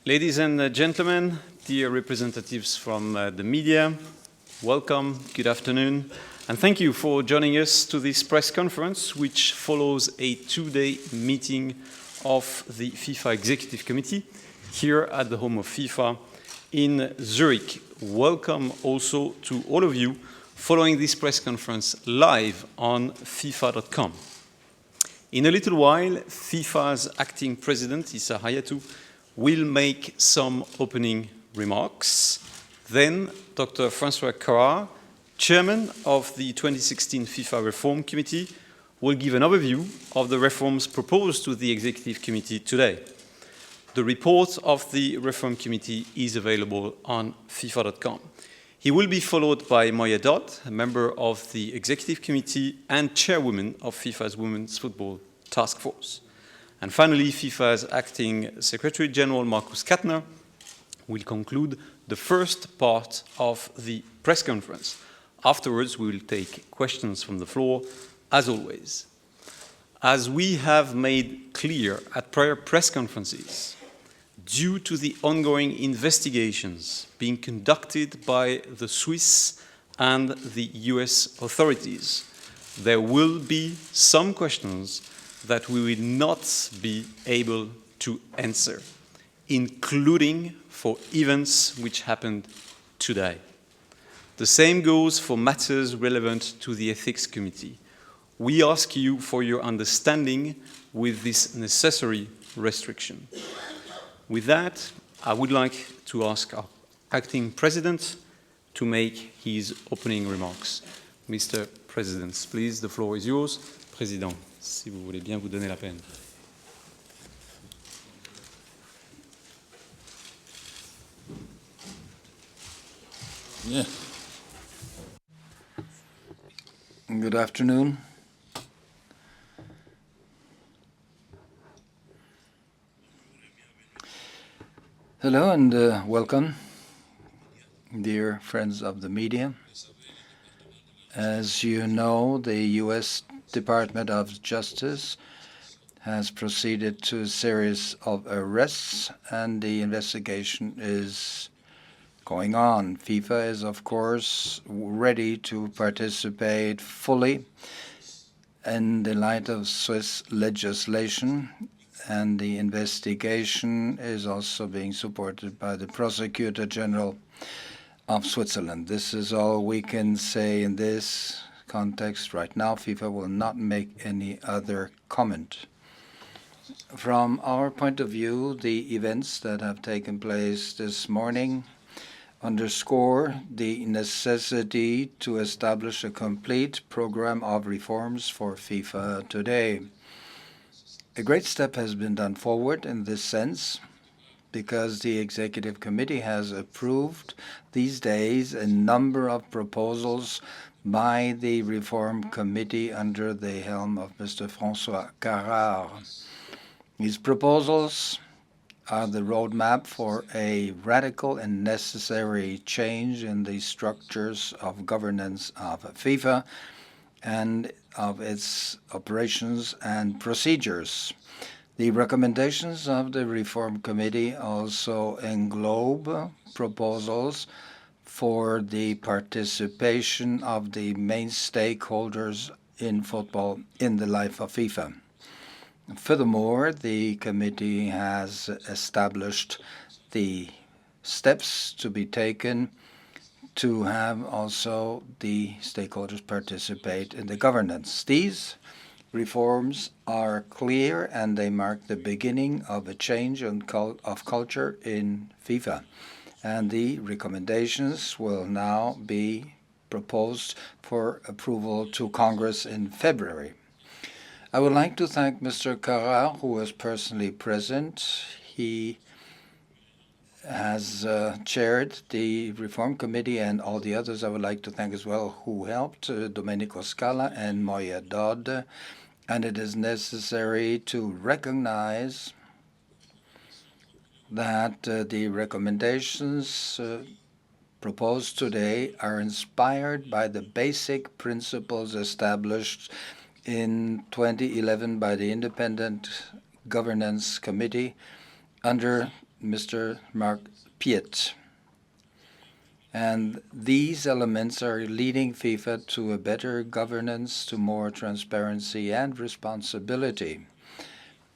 Ladies and gentlemen, dear representatives from the media, welcome, good afternoon, and thank you for joining us to this press conference, which follows a two-day meeting of the FIFA Executive Committee here at the home of FIFA in Zurich. Welcome also to all of you following this press conference live on FIFA.com. In a little while, FIFA's acting president, Issa Hayatou, will make some opening remarks. Then Dr. François Carrard, chairman of the 2016 FIFA Reform Committee, will give an overview of the reforms proposed to the Executive Committee today. The report of the Reform Committee is available on FIFA.com. He will be followed by Moya Dodd, a member of the Executive Committee and chairwoman of FIFA's Women's Football Task Force. And finally, FIFA's acting Secretary General, Markus Kattner, will conclude the first part of the press conference. Afterwards, we will take questions from the floor, as always. As we have made clear at prior press conferences, due to the ongoing investigations being conducted by the Swiss and the US authorities, there will be some questions that we will not be able to answer, including for events which happened today. The same goes for matters relevant to the Ethics Committee. We ask you for your understanding with this necessary restriction. With that, I would like to ask our acting president to make his opening remarks. Mr. President, please, the floor is yours. Président, si vous voulez bien vous donner la peine. Yeah. Good afternoon. Hello and welcome, dear friends of the media. As you know, the U.S. Department of Justice has proceeded to a series of arrests, and the investigation is going on. FIFA is, of course, ready to participate fully in the light of Swiss legislation, and the investigation is also being supported by the Prosecutor General of Switzerland. This is all we can say in this context right now. FIFA will not make any other comment. From our point of view, the events that have taken place this morning underscore the necessity to establish a complete program of reforms for FIFA today. A great step has been done forward in this sense, because the Executive Committee has approved these days a number of proposals by the Reform Committee under the helm of Mr. François Carrard. These proposals are the roadmap for a radical and necessary change in the structures of governance of FIFA and of its operations and procedures. The recommendations of the Reform Committee also englobe proposals for the participation of the main stakeholders in football in the life of FIFA. Furthermore, the committee has established the steps to be taken to have also the stakeholders participate in the governance. These reforms are clear, and they mark the beginning of a change of culture in FIFA. And the recommendations will now be proposed for approval to Congress in February. I would like to thank Mr. Carrard, who was personally present. He has chaired the Reform Committee, and all the others I would like to thank as well who helped, Domenico Scala and Moya Dodd. And it is necessary to recognize that the recommendations proposed today are inspired by the basic principles established in 2011 by the Independent Governance Committee under Mr. Mark Piet. And these elements are leading FIFA to a better governance, to more transparency and responsibility.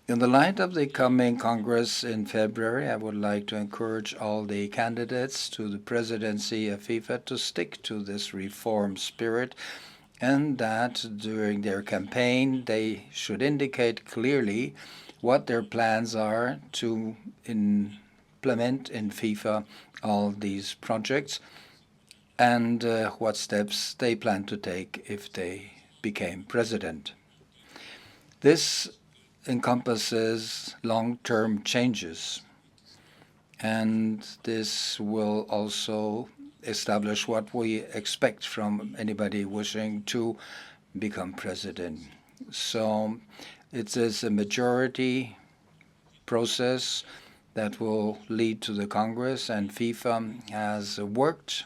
In the light of the coming Congress in February, I would like to encourage all the candidates to the presidency of FIFA to stick to this reform spirit, and that during their campaign they should indicate clearly what their plans are to implement in FIFA all these projects and what steps they plan to take if they became president. This encompasses long-term changes, and this will also establish what we expect from anybody wishing to become president. So it is a majority process that will lead to the Congress, and FIFA has worked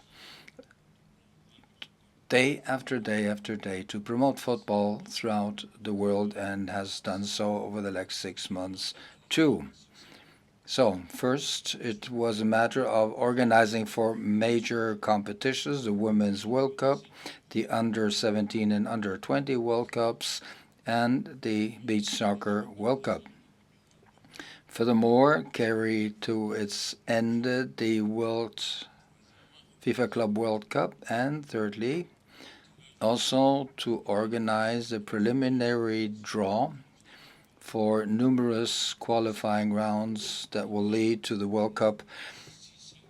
day after day after day to promote football throughout the world and has done so over the last 6 months too. So first, it was a matter of organizing for major competitions, the Women's World Cup, the Under-17 and Under-20 World Cups, and the Beach Soccer World Cup. Furthermore, carried to its end the FIFA Club World Cup, and thirdly, also to organize a preliminary draw for numerous qualifying rounds that will lead to the World Cup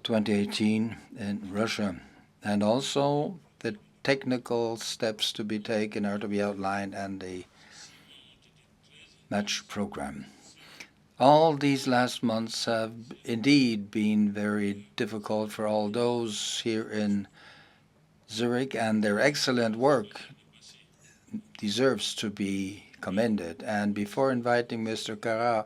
2018 in Russia. And also the technical steps to be taken are to be outlined and the match program. All these last months have indeed been very difficult for all those here in Zurich, and their excellent work deserves to be commended. And before inviting Mr. Carrard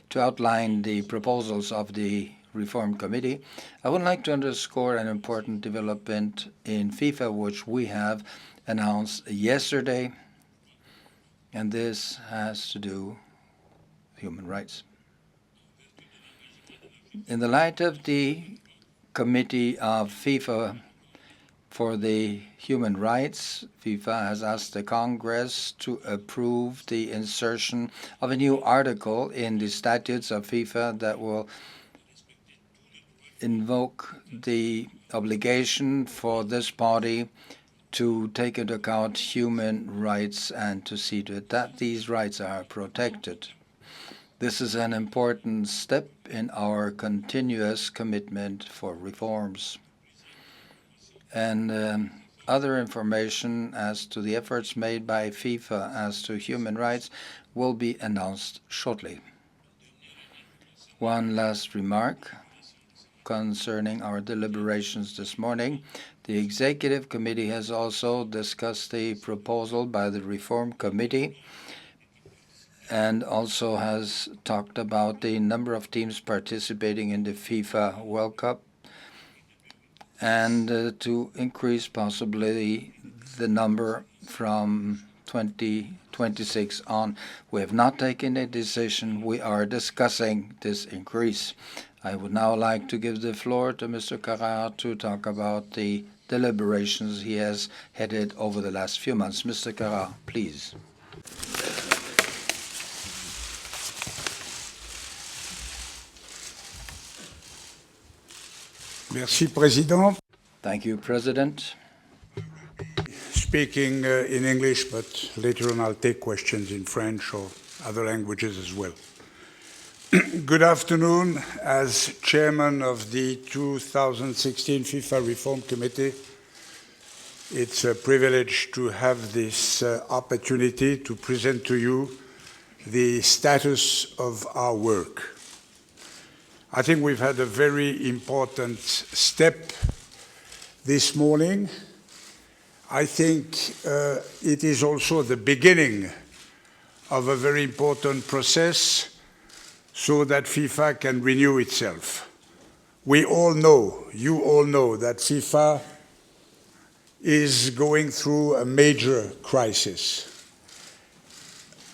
to outline the proposals of the Reform Committee, I would like to underscore an important development in FIFA which we have announced yesterday, and this has to do with human rights. In the light of the Committee of FIFA for the Human Rights, FIFA has asked the Congress to approve the insertion of a new article in the statutes of FIFA that will invoke the obligation for this body to take into account human rights and to see to it that these rights are protected. This is an important step in our continuous commitment for reforms. And other information as to the efforts made by FIFA as to human rights will be announced shortly. One last remark concerning our deliberations this morning. The Executive Committee has also discussed the proposal by the Reform Committee and also has talked about the number of teams participating in the FIFA World Cup and to increase possibly the number from 2026 on. We have not taken a decision. We are discussing this increase. I would now like to give the floor to Mr. Carrard to talk about the deliberations he has headed over the last few months. Mr. Carrard, please. Merci, Président. Thank you, President. Speaking in English, but later on I'll take questions in French or other languages as well. Good afternoon. As chairman of the 2016 FIFA Reform Committee, it's a privilege to have this opportunity to present to you the status of our work. I think we've had a very important step this morning. I think it is also the beginning of a very important process so that FIFA can renew itself. We all know, you all know, that FIFA is going through a major crisis.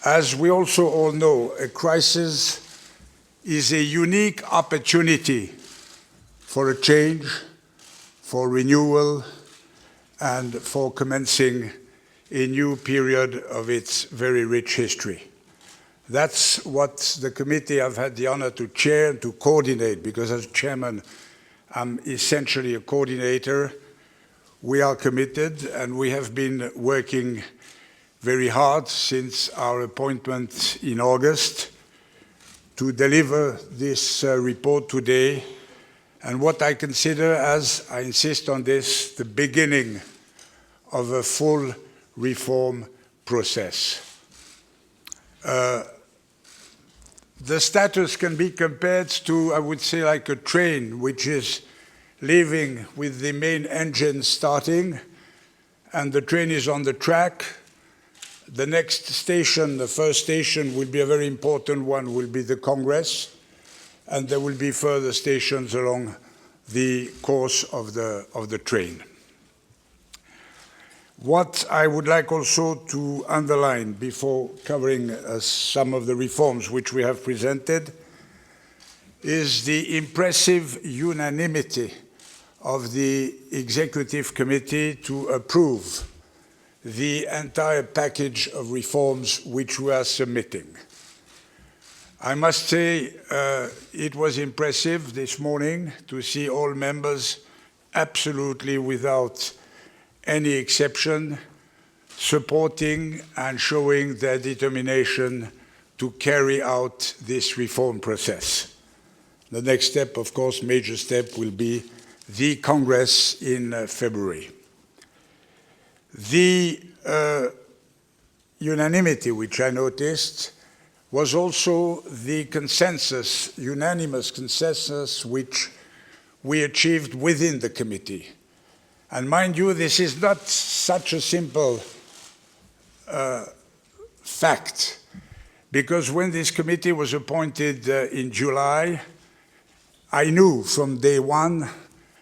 As we also all know, a crisis is a unique opportunity for a change, for renewal, and for commencing a new period of its very rich history. That's what the committee I've had the honor to chair and to coordinate, because as chairman, I'm essentially a coordinator. We are committed, and we have been working very hard since our appointment in August to deliver this report today, and what I consider as, I insist on this, the beginning of a full reform process. The status can be compared to, I would say, like a train which is leaving with the main engine starting, and the train is on the track. The next station, the first station, will be a very important one, will be the Congress, and there will be further stations along the course of the train. What I would like also to underline before covering some of the reforms which we have presented is the impressive unanimity of the Executive Committee to approve the entire package of reforms which we are submitting. I must say it was impressive this morning to see all members absolutely without any exception supporting and showing their determination to carry out this reform process. The next step, of course, major step, will be the Congress in February. The unanimity which I noticed was also the consensus, unanimous consensus, which we achieved within the committee. And mind you, this is not such a simple fact, because when this committee was appointed in July, I knew from day one,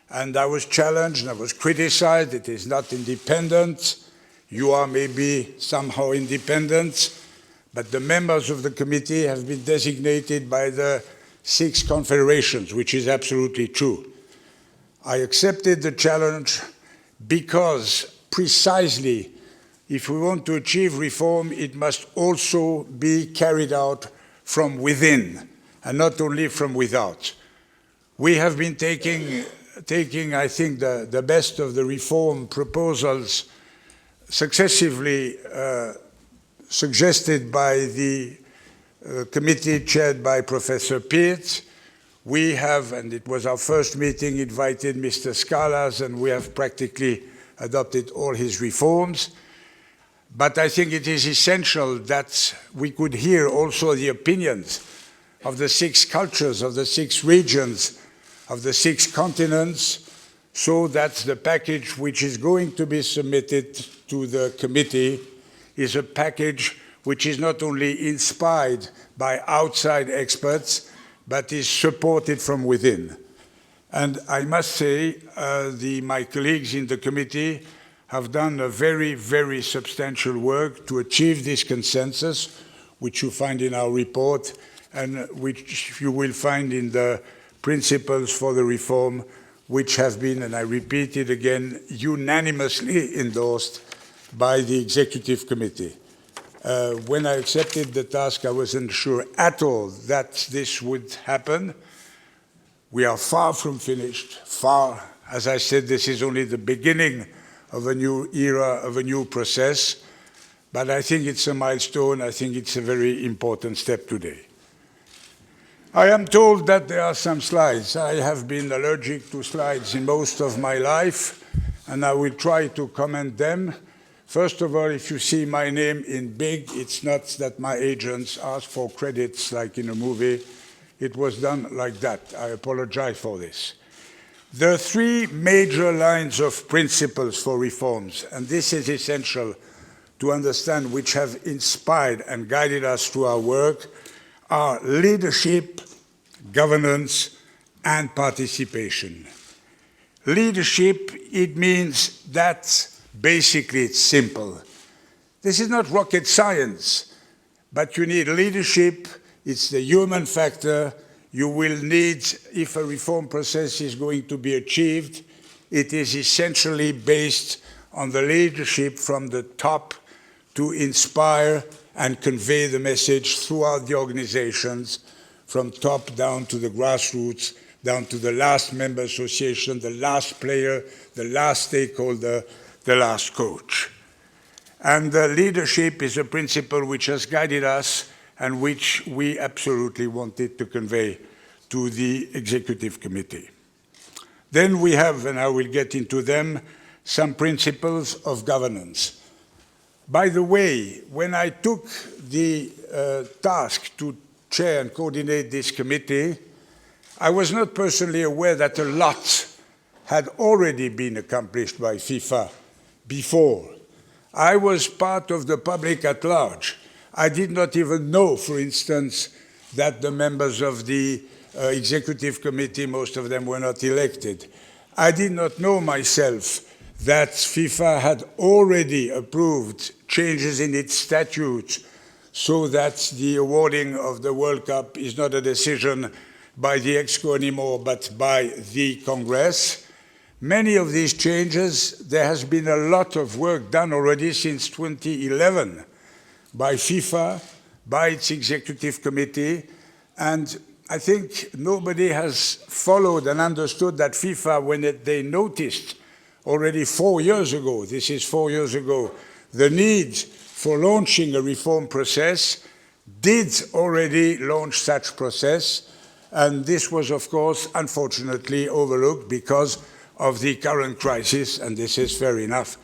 and I was challenged and I was criticized, it is not independent. You are maybe somehow independent, but the members of the committee have been designated by the 6 confederations, which is absolutely true. I accepted the challenge because precisely if we want to achieve reform, it must also be carried out from within and not only from without. We have been taking I think, the best of the reform proposals successively suggested by the committee chaired by Professor Peart. We have, and it was our first meeting, invited Mr. Scalas, and we have practically adopted all his reforms. But I think it is essential that we could hear also the opinions of the 6 cultures, of the 6 regions, of the 6 continents, so that the package which is going to be submitted to the committee is a package which is not only inspired by outside experts, but is supported from within. And I must say, my colleagues in the committee have done a very, very substantial work to achieve this consensus, which you find in our report, and which you will find in the principles for the reform, which have been, and I repeat it again, unanimously endorsed by the Executive Committee. When I accepted the task, I wasn't sure at all that this would happen. We are far from finished, far. As I said, this is only the beginning of a new era, of a new process, but I think it's a milestone. I think it's a very important step today. I am told that there are some slides. I have been allergic to slides in most of my life, and I will try to comment them. First of all, if you see my name in big, it's not that my agents ask for credits like in a movie. It was done like that. I apologize for this. There are 3 major lines of principles for reforms, and this is essential to understand, which have inspired and guided us through our work, are leadership, governance, and participation. Leadership, it means that basically it's simple. This is not rocket science, but you need leadership. It's the human factor, you will need, if a reform process is going to be achieved, it is essentially based on the leadership from the top to inspire and convey the message throughout the organizations, from top down to the grassroots, down to the last member association, the last player, the last stakeholder, the last coach. And leadership is a principle which has guided us and which we absolutely wanted to convey to the Executive Committee. Then we have, and I will get into them, some principles of governance. By the way, when I took the task to chair and coordinate this committee, I was not personally aware that a lot had already been accomplished by FIFA before. I was part of the public at large. I did not even know, for instance, that the members of the Executive Committee, most of them were not elected. I did not know myself that FIFA had already approved changes in its statutes so that the awarding of the World Cup is not a decision by the ExCo anymore, but by the Congress. Many of these changes, there has been a lot of work done already since 2011 by FIFA, by its Executive Committee, and I think nobody has followed and understood that FIFA, when they noticed already 4 years ago, this is 4 years ago, the need for launching a reform process, did already launch such process, and this was, of course, unfortunately overlooked because of the current crisis, and this is fair enough.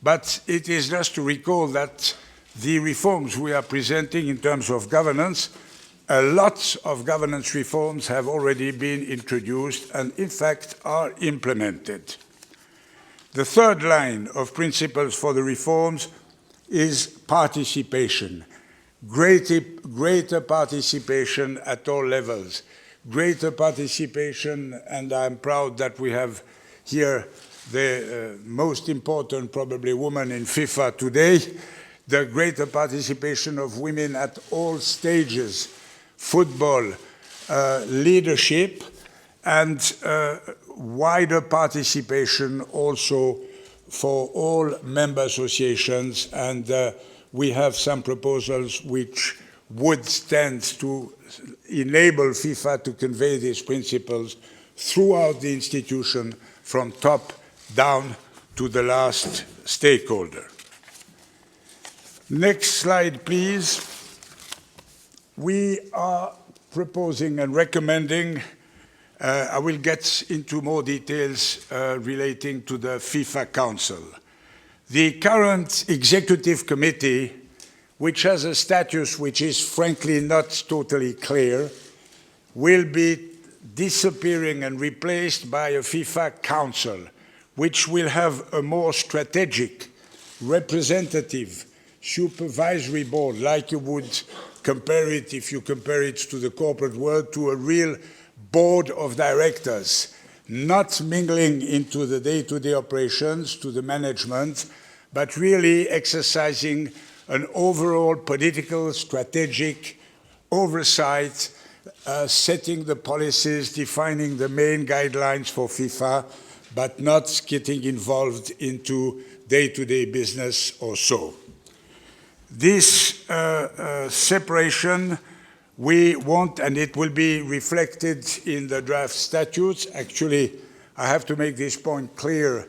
But it is just to recall that the reforms we are presenting in terms of governance, a lot of governance reforms have already been introduced and, in fact, are implemented. The third line of principles for the reforms is participation, greater participation at all levels, greater participation, and I'm proud that we have here the most important, probably, woman in FIFA today, the greater participation of women at all stages, football, leadership, and wider participation also for all member associations, and we have some proposals which would tend to enable FIFA to convey these principles throughout the institution from top down to the last stakeholder. Next slide, please. We are proposing and recommending, I will get into more details relating to the FIFA Council. The current Executive Committee, which has a status which is frankly not totally clear, will be disappearing and replaced by a FIFA Council, which will have a more strategic, representative, supervisory board, like you would compare it, if you compare it to the corporate world, to a real board of directors, not mingling into the day-to-day operations, to the management, but really exercising an overall political, strategic oversight, setting the policies, defining the main guidelines for FIFA, but not getting involved into day-to-day business or so. This separation we want, and it will be reflected in the draft statutes. Actually, I have to make this point clear.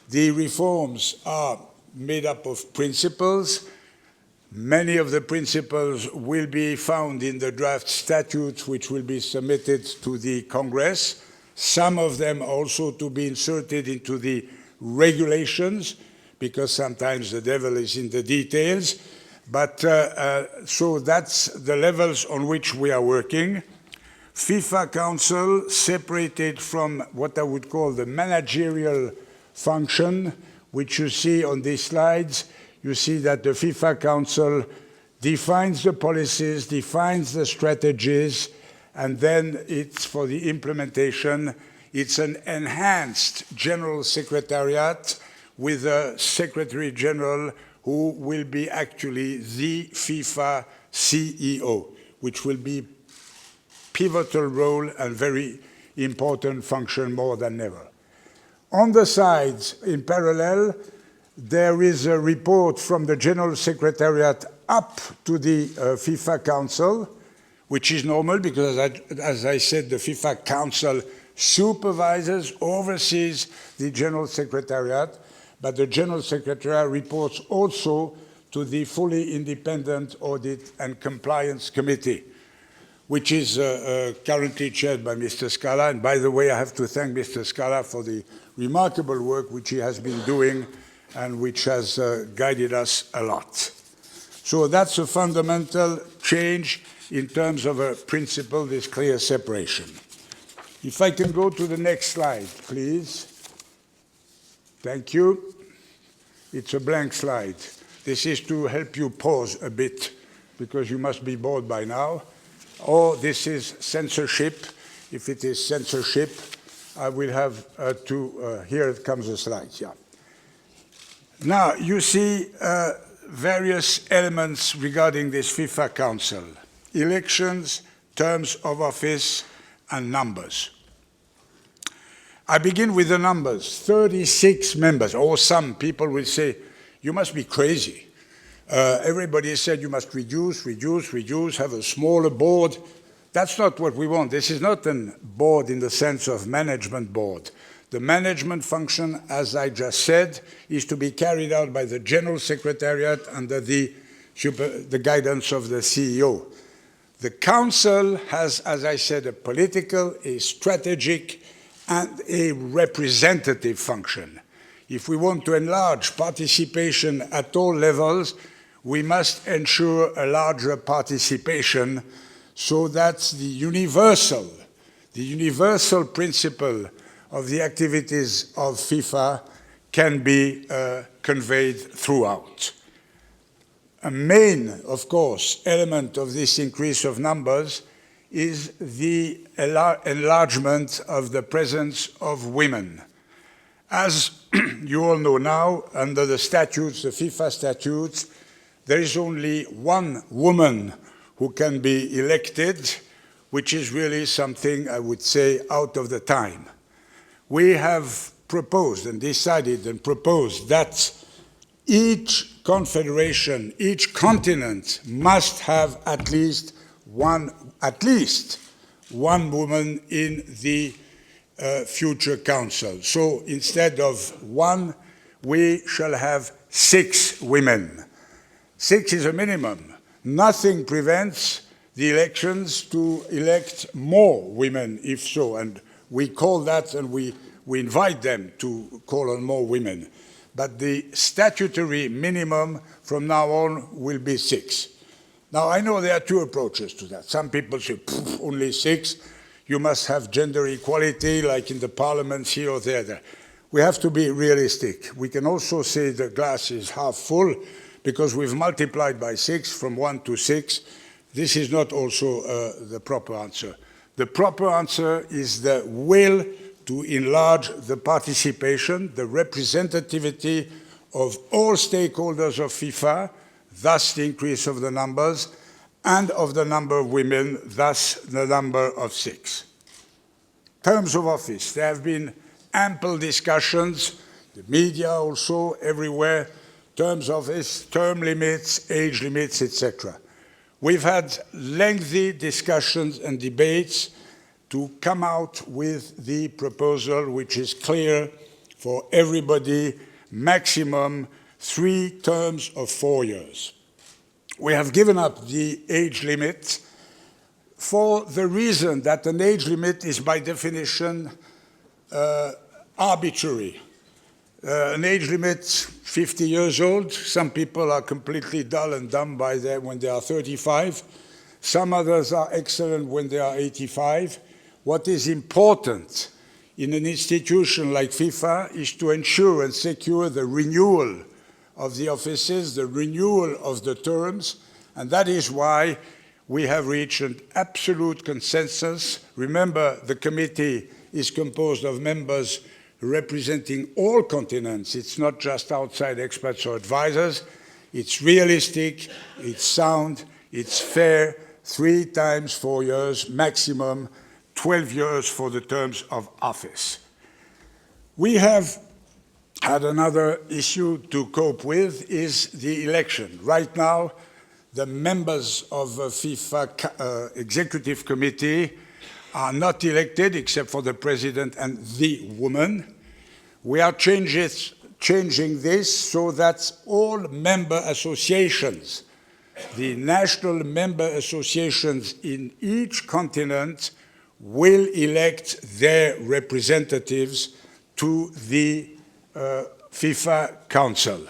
The reforms are made up of principles. Many of the principles will be found in the draft statutes, which will be submitted to the Congress. Some of them also to be inserted into the regulations, because sometimes the devil is in the details. But so that's the levels on which we are working. FIFA Council separated from what I would call the managerial function, which you see on these slides. You see that the FIFA Council defines the policies, defines the strategies, and then it's for the implementation. It's an enhanced General Secretariat with a Secretary General who will be actually the FIFA CEO, which will be pivotal role and very important function more than ever. On the sides, in parallel, there is a report from the General Secretariat up to the FIFA Council, which is normal because, as I said, the FIFA Council supervises, oversees the General Secretariat, but the General Secretariat reports also to the fully independent Audit and Compliance Committee, which is currently chaired by Mr. Scala. And by the way, I have to thank Mr. Scala for the remarkable work which he has been doing and which has guided us a lot. So that's a fundamental change in terms of a principle, this clear separation. If I can go to the next slide, please. Thank you. It's a blank slide. This is to help you pause a bit, because you must be bored by now. Or this is censorship. If it is censorship, I will have here comes the slide, yeah. Now, you see various elements regarding this FIFA Council: elections, terms of office, and numbers. I begin with the numbers. 36 members, or some people will say, you must be crazy. Everybody said you must reduce, have a smaller board. That's not what we want. This is not a board in the sense of management board. The management function, as I just said, is to be carried out by the General Secretariat under the guidance of the CEO. The Council has, as I said, a political, a strategic, and a representative function. If we want to enlarge participation at all levels, we must ensure a larger participation so that the universal principle of the activities of FIFA can be conveyed throughout. A main, of course, element of this increase of numbers is the enlargement of the presence of women. As you all know now, under the statutes, the FIFA statutes, there is only one woman who can be elected, which is really something, I would say, out of the time. We have proposed and decided and proposed that each confederation, each continent must have at least one woman in the future council. So instead of one, we shall have 6 women. 6 is a minimum. Nothing prevents the elections to elect more women, if so, and we call that, and we invite them to call on more women. But the statutory minimum from now on will be 6. Now, I know there are 2 approaches to that. Some people say, only 6. You must have gender equality, like in the parliaments here or there. We have to be realistic. We can also say the glass is half full, because we've multiplied by 6 from 1 to 6. This is not also the proper answer. The proper answer is the will to enlarge the participation, the representativity of all stakeholders of FIFA, thus the increase of the numbers, and of the number of women, thus the number of 6. Terms of office. There have been ample discussions, the media also, everywhere, terms of office, term limits, age limits, etc. We've had lengthy discussions and debates to come out with the proposal, which is clear for everybody, maximum 3 terms of 4 years. We have given up the age limit for the reason that an age limit is by definition arbitrary. An age limit, 50 years old. Some people are completely dull and dumb by then when they are 35. Some others are excellent when they are 85. What is important in an institution like FIFA is to ensure and secure the renewal of the offices, the renewal of the terms, and that is why we have reached an absolute consensus. Remember, the committee is composed of members representing all continents. It's not just outside experts or advisors. It's realistic, it's sound, it's fair, 3 times 4 years, maximum 12 years for the terms of office. We have had another issue to cope with is the election. Right now, the members of the FIFA Executive Committee are not elected except for the president and the woman. We are changing this so that all member associations, the national member associations in each continent, will elect their representatives to the FIFA Council.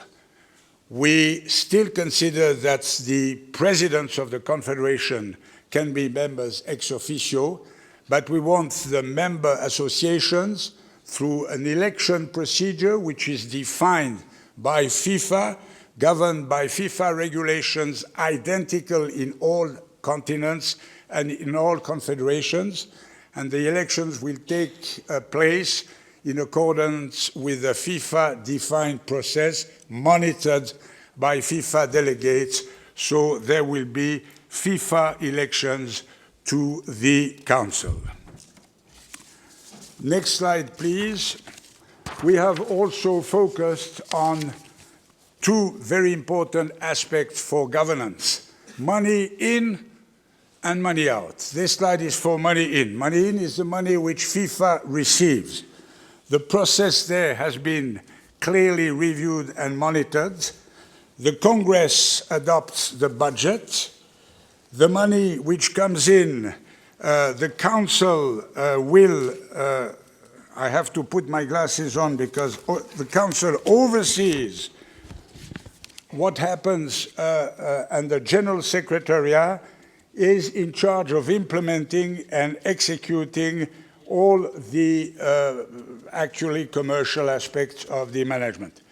We still consider that the presidents of the confederation can be members ex officio, but we want the member associations through an election procedure which is defined by FIFA, governed by FIFA regulations identical in all continents and in all confederations, and the elections will take place in accordance with the FIFA-defined process, monitored by FIFA delegates, so there will be FIFA elections to the Council. Next slide, please. We have also focused on 2 very important aspects for governance: money in and money out. This slide is for money in. Money in is the money which FIFA receives. The process there has been clearly reviewed and monitored. The Congress adopts the budget. The money which comes in, the Council will, I have to put my glasses on because the Council oversees what happens, and the General Secretariat is in charge of implementing and executing all the actually commercial aspects of the management.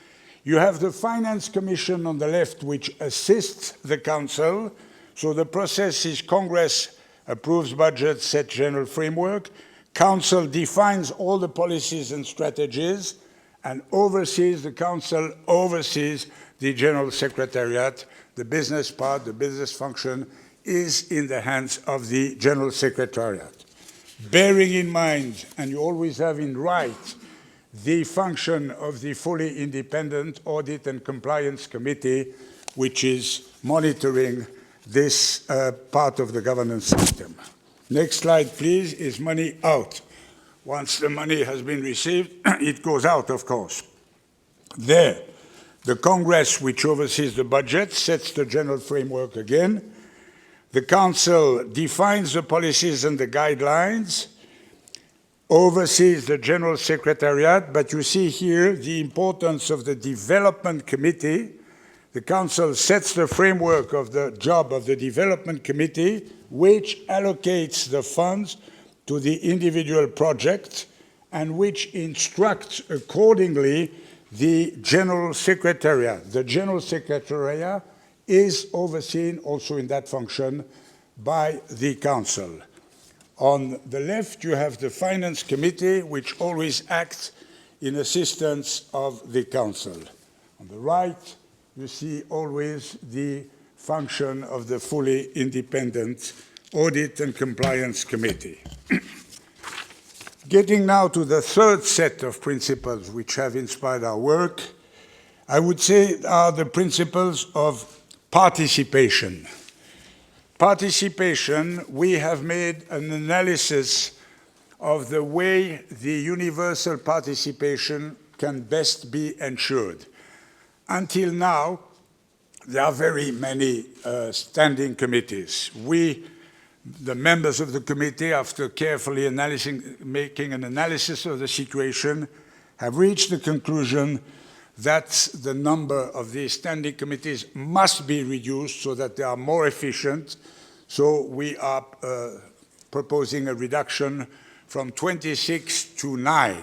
You have the Finance Commission on the left, which assists the Council. So the process is Congress approves budget, sets general framework, Council defines all the policies and strategies, and oversees, the Council oversees the General Secretariat. The business part, the business function, is in the hands of the General Secretariat. Bearing in mind, and you always have in right, the function of the fully independent Audit and Compliance Committee, which is monitoring this part of the governance system. Next slide, please, is money out. Once the money has been received, it goes out, of course. There, the Congress, which oversees the budget, sets the general framework again. The Council defines the policies and the guidelines, oversees the General Secretariat, but you see here the importance of the Development Committee. The Council sets the framework of the job of the Development Committee, which allocates the funds to the individual projects and which instructs accordingly the General Secretariat. The General Secretariat is overseen also in that function by the Council. On the left, you have the Finance Committee, which always acts in assistance of the Council. On the right, you see always the function of the fully independent Audit and Compliance Committee. Getting now to the third set of principles which have inspired our work, I would say are the principles of participation. Participation, we have made an analysis of the way the universal participation can best be ensured. Until now, there are very many standing committees. We, the members of the committee, after carefully making an analysis of the situation, have reached the conclusion that the number of these standing committees must be reduced so that they are more efficient. So we are proposing a reduction from 26 to 9.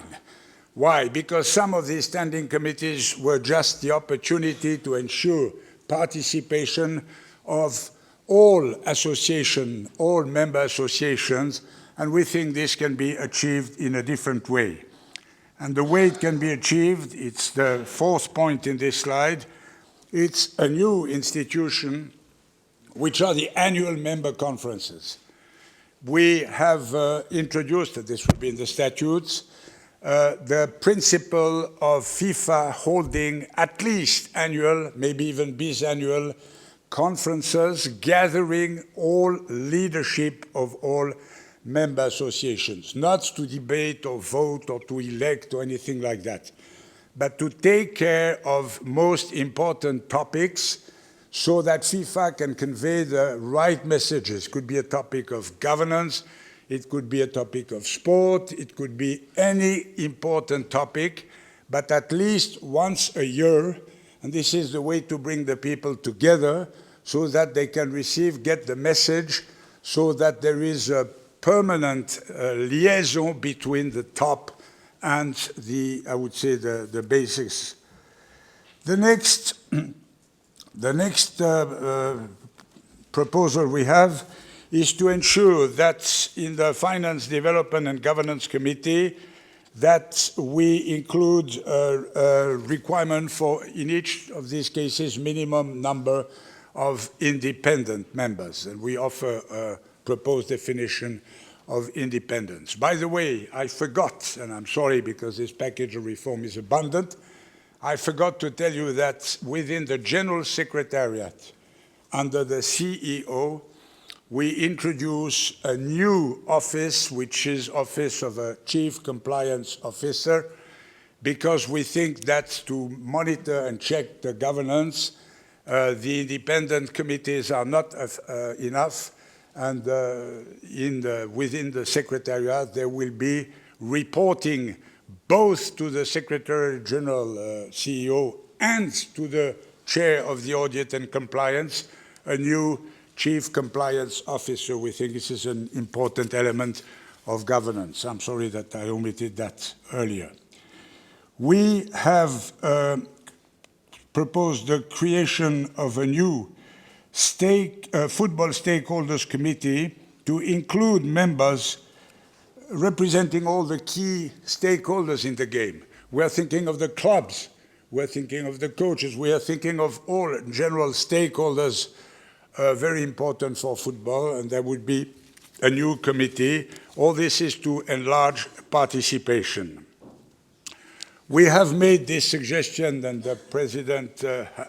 Why? Because some of these standing committees were just the opportunity to ensure participation of all associations, all member associations, and we think this can be achieved in a different way. And the way it can be achieved, it's the fourth point in this slide, it's a new institution which are the annual member conferences. We have introduced, and this will be in the statutes, the principle of FIFA holding at least annual, maybe even biannual conferences, gathering all leadership of all member associations, not to debate or vote or to elect or anything like that, but to take care of most important topics so that FIFA can convey the right messages. It could be a topic of governance, it could be a topic of sport, it could be any important topic, but at least once a year, and this is the way to bring the people together so that they can get the message, so that there is a permanent liaison between the top and the, I would say, the basics. The next proposal we have is to ensure that in the Finance, Development and Governance Committee that we include a requirement for, in each of these cases, minimum number of independent members. And we offer a proposed definition of independence. By the way, I forgot, and I'm sorry because this package of reform is abundant, I forgot to tell you that within the General Secretariat, under the CEO, we introduce a new office, which is Office of a Chief Compliance Officer, because we think that to monitor and check the governance, the independent committees are not enough, and within the Secretariat there will be reporting both to the Secretary General CEO and to the Chair of the Audit and Compliance, a new Chief Compliance Officer. We think this is an important element of governance. I'm sorry that I omitted that earlier. We have proposed the creation of a new Football Stakeholders Committee to include members representing all the key stakeholders in the game. We are thinking of the clubs, we're thinking of the coaches, we are thinking of all general stakeholders very important for football, and there would be a new committee. All this is to enlarge participation. We have made this suggestion, and the President,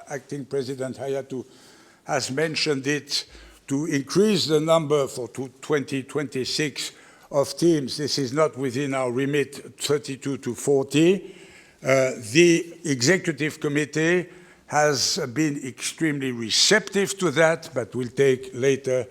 Acting President Hayatou has mentioned it, to increase the number for 2026 of teams. This is not within our remit, 32 to 40. The Executive Committee has been extremely receptive to that, but will take later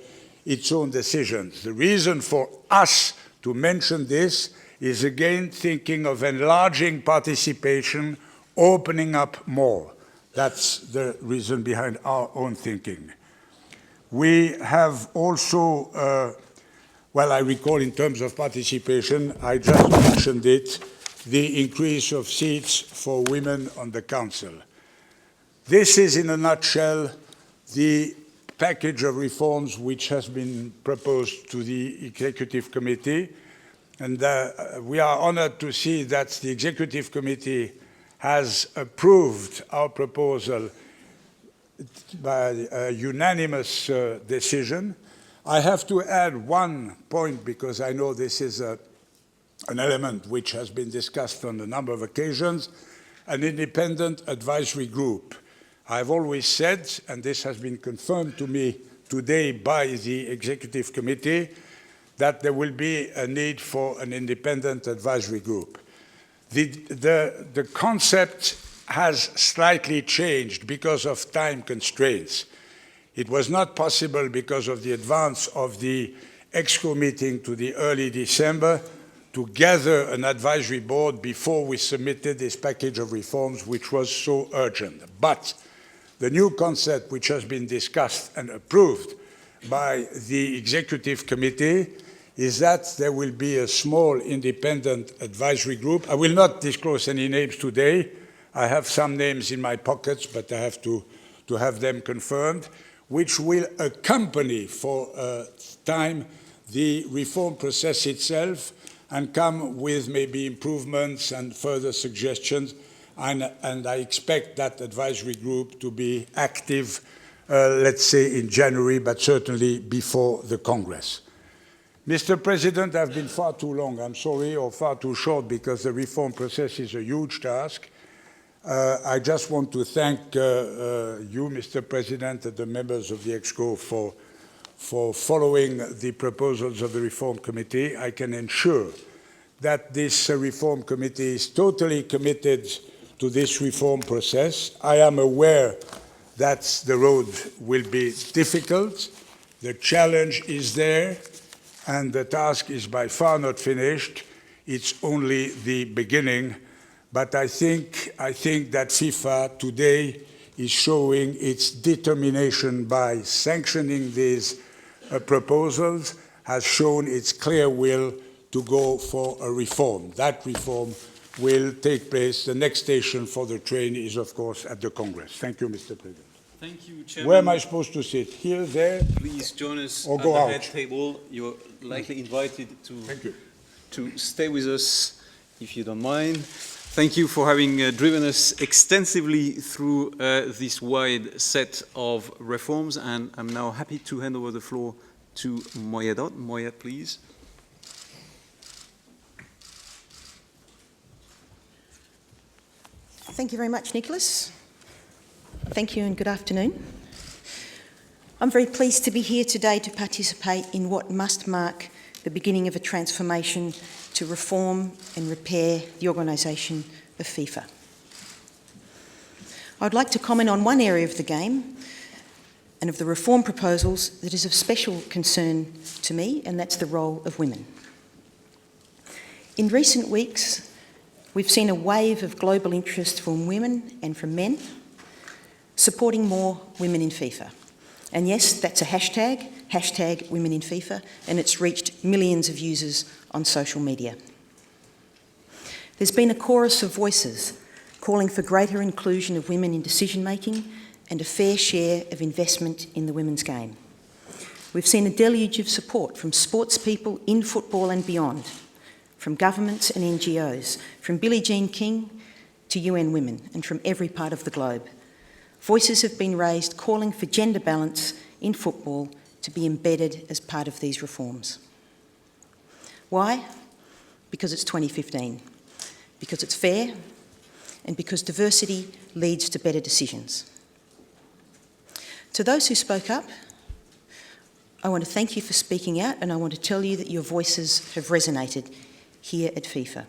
its own decisions. The reason for us to mention this is again thinking of enlarging participation, opening up more. That's the reason behind our own thinking. We have also, well, I recall in terms of participation, I just mentioned it, the increase of seats for women on the Council. This is, in a nutshell, the package of reforms which has been proposed to the Executive Committee. And we are honored to see that the Executive Committee has approved our proposal by a unanimous decision. I have to add one point, because I know this is an element which has been discussed on a number of occasions, an independent advisory group. I've always said, and this has been confirmed to me today by the Executive Committee, that there will be a need for an independent advisory group. The concept has slightly changed because of time constraints. It was not possible because of the advance of the ExCo meeting to the early December to gather an advisory board before we submitted this package of reforms, which was so urgent. But the new concept, which has been discussed and approved by the Executive Committee, is that there will be a small independent advisory group. I will not disclose any names today. I have some names in my pockets, but I have to have them confirmed, which will accompany for a time the reform process itself and come with maybe improvements and further suggestions. And I expect that advisory group to be active let's say in January, but certainly before the Congress. Mr. President, I've been far too long, I'm sorry, or far too short, because the reform process is a huge task. I just want to thank you, Mr. President, and the members of the ExCo for following the proposals of the Reform Committee. I can ensure that this Reform Committee is totally committed to this reform process. I am aware that the road will be difficult. The challenge is there, and the task is by far not finished. It's only the beginning. But I think that FIFA today is showing its determination by sanctioning these proposals, has shown its clear will to go for a reform. That reform will take place. The next station for the train is, of course, at the Congress. Thank you, Mr. President. Thank you, Chairman. Where am I supposed to sit? Here, there? Please join us Or at go the out? head table. You're likely invited to stay with us, if you don't mind. Thank you for having driven us extensively through this wide set of reforms, and I'm now happy to hand over the floor to Moya Dot. Moya, please. Thank you very much, Nicholas. Thank you and good afternoon. I'm very pleased to be here today to participate in what must mark the beginning of a transformation to reform and repair the organisation of FIFA. I'd like to comment on one area of the game and of the reform proposals that is of special concern to me, and that's the role of women. In recent weeks, we've seen a wave of global interest from women and from men supporting more women in FIFA. And yes, that's a hashtag, hashtag Women in FIFA, and it's reached millions of users on social media. There's been a chorus of voices calling for greater inclusion of women in decision-making and a fair share of investment in the women's game. We've seen a deluge of support from sports people in football and beyond, from governments and NGOs, from Billie Jean King to UN Women, and from every part of the globe. Voices have been raised calling for gender balance in football to be embedded as part of these reforms. Why? Because it's 2015, because it's fair, and because diversity leads to better decisions. To those who spoke up, I want to thank you for speaking out, and I want to tell you that your voices have resonated here at FIFA.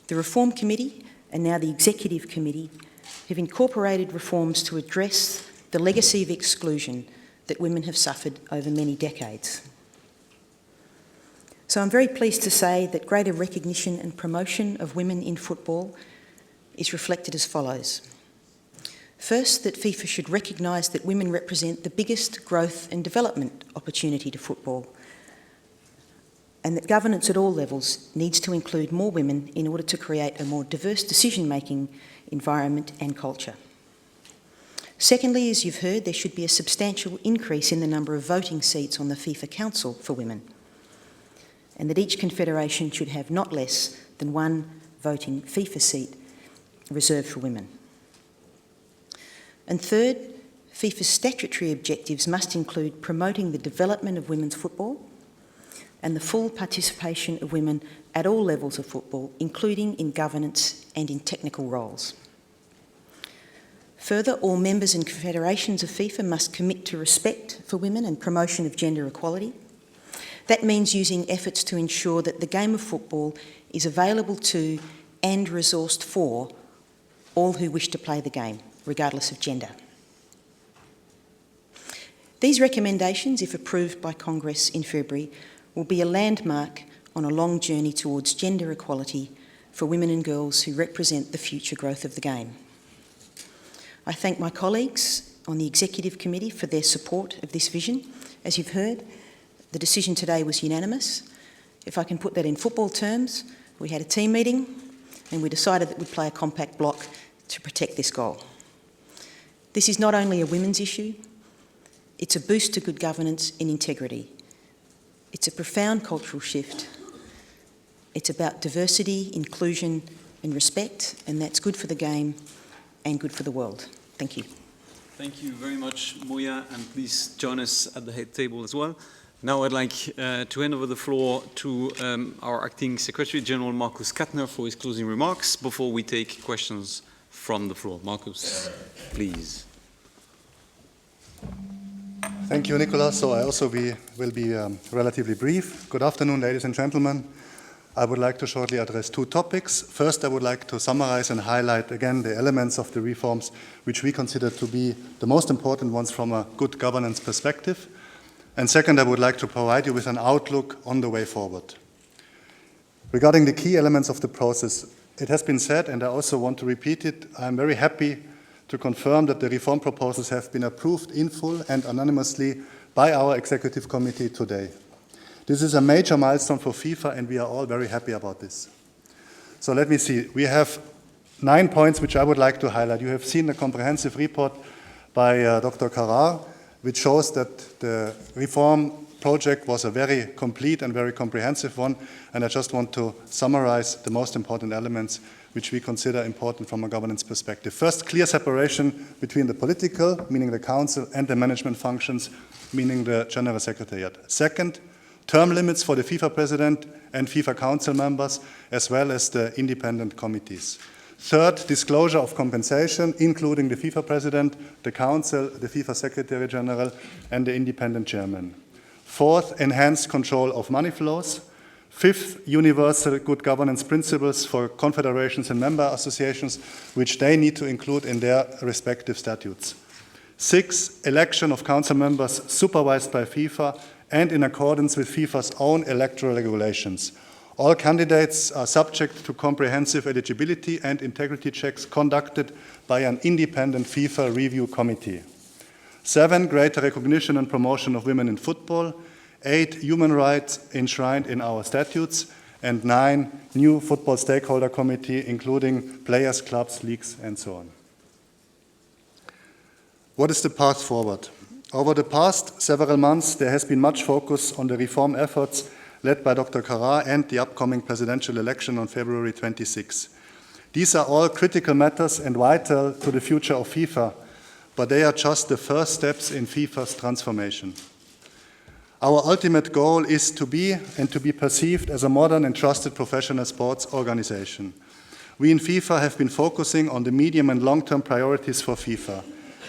The Reform Committee and now the Executive Committee have incorporated reforms to address the legacy of exclusion that women have suffered over many decades. So I'm very pleased to say that greater recognition and promotion of women in football is reflected as follows. First, that FIFA should recognise that women represent the biggest growth and development opportunity to football, and that governance at all levels needs to include more women in order to create a more diverse decision-making environment and culture. Secondly, as you've heard, there should be a substantial increase in the number of voting seats on the FIFA Council for women, and that each confederation should have not less than one voting FIFA seat reserved for women. And third, FIFA's statutory objectives must include promoting the development of women's football and the full participation of women at all levels of football, including in governance and in technical roles. Further, all members and confederations of FIFA must commit to respect for women and promotion of gender equality. That means using efforts to ensure that the game of football is available to and resourced for all who wish to play the game, regardless of gender. These recommendations, if approved by Congress in February, will be a landmark on a long journey towards gender equality for women and girls who represent the future growth of the game. I thank my colleagues on the Executive Committee for their support of this vision. As you've heard, the decision today was unanimous. If I can put that in football terms, we had a team meeting and we decided that we'd play a compact block to protect this goal. This is not only a women's issue, it's a boost to good governance and integrity. It's a profound cultural shift. It's about diversity, inclusion and respect, and that's good for the game and good for the world. Thank you. Thank you very much, Moya, and please join us at the head table as well. Now I'd like to hand over the floor to our Acting Secretary General, Markus Kattner, for his closing remarks before we take questions from the floor. Markus, please. Thank you, Nicolas. So I also will be relatively brief. Good afternoon, ladies and gentlemen. I would like to shortly address two topics. First, I would like to summarize and highlight again the elements of the reforms which we consider to be the most important ones from a good governance perspective. And second, I would like to provide you with an outlook on the way forward. Regarding the key elements of the process, it has been said, and I also want to repeat it, I am very happy to confirm that the reform proposals have been approved in full and unanimously by our Executive Committee today. This is a major milestone for FIFA, and we are all very happy about this. So let me see. We have 9 points which I would like to highlight. You have seen the comprehensive report by Dr. Carrar, which shows that the reform project was a very complete and very comprehensive one, and I just want to summarize the most important elements which we consider important from a governance perspective. First, clear separation between the political, meaning the council, and the management functions, meaning the general secretariat. Second, term limits for the FIFA president and FIFA council members, as well as the independent committees. Third, disclosure of compensation, including the FIFA president, the council, the FIFA secretary general, and the independent chairman. Fourth, enhanced control of money flows. Fifth, universal good governance principles for confederations and member associations, which they need to include in their respective statutes. Sixth, election of council members supervised by FIFA and in accordance with FIFA's own electoral regulations. All candidates are subject to comprehensive eligibility and integrity checks conducted by an independent FIFA review committee. 7, greater recognition and promotion of women in football. 8, human rights enshrined in our statutes. And 9, new football stakeholder committee, including players, clubs, leagues, and so on. What is the path forward? Over the past several months, there has been much focus on the reform efforts led by Dr. Carrar and the upcoming presidential election on February 26. These are all critical matters and vital to the future of FIFA, but they are just the first steps in FIFA's transformation. Our ultimate goal is to be and to be perceived as a modern and trusted professional sports organization. We in FIFA have been focusing on the medium and long-term priorities for FIFA.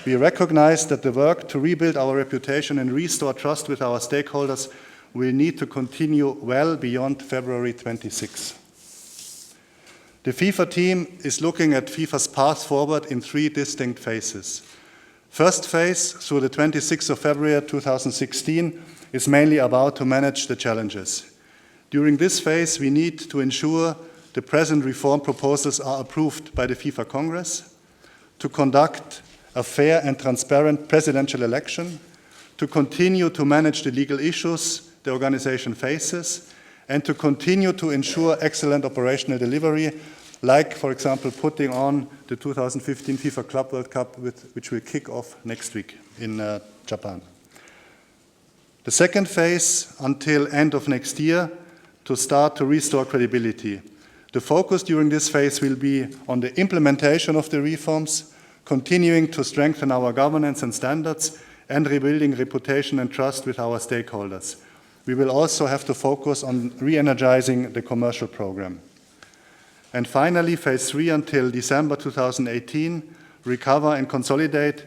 We recognize that the work to rebuild our reputation and restore trust with our stakeholders will need to continue well beyond February 26. The FIFA team is looking at FIFA's path forward in 3 distinct phases. First phase, through the 26th of February 2016, is mainly about to manage the challenges. During this phase, we need to ensure the present reform proposals are approved by the FIFA Congress, to conduct a fair and transparent presidential election, to continue to manage the legal issues the organization faces, and to continue to ensure excellent operational delivery, like, for example, putting on the 2015 FIFA Club World Cup, which will kick off next week in Japan. The second phase, until end of next year, to start to restore credibility. The focus during this phase will be on the implementation of the reforms, continuing to strengthen our governance and standards, and rebuilding reputation and trust with our stakeholders. We will also have to focus on re-energizing the commercial program. And finally, phase 3 until December 2018, recover and consolidate,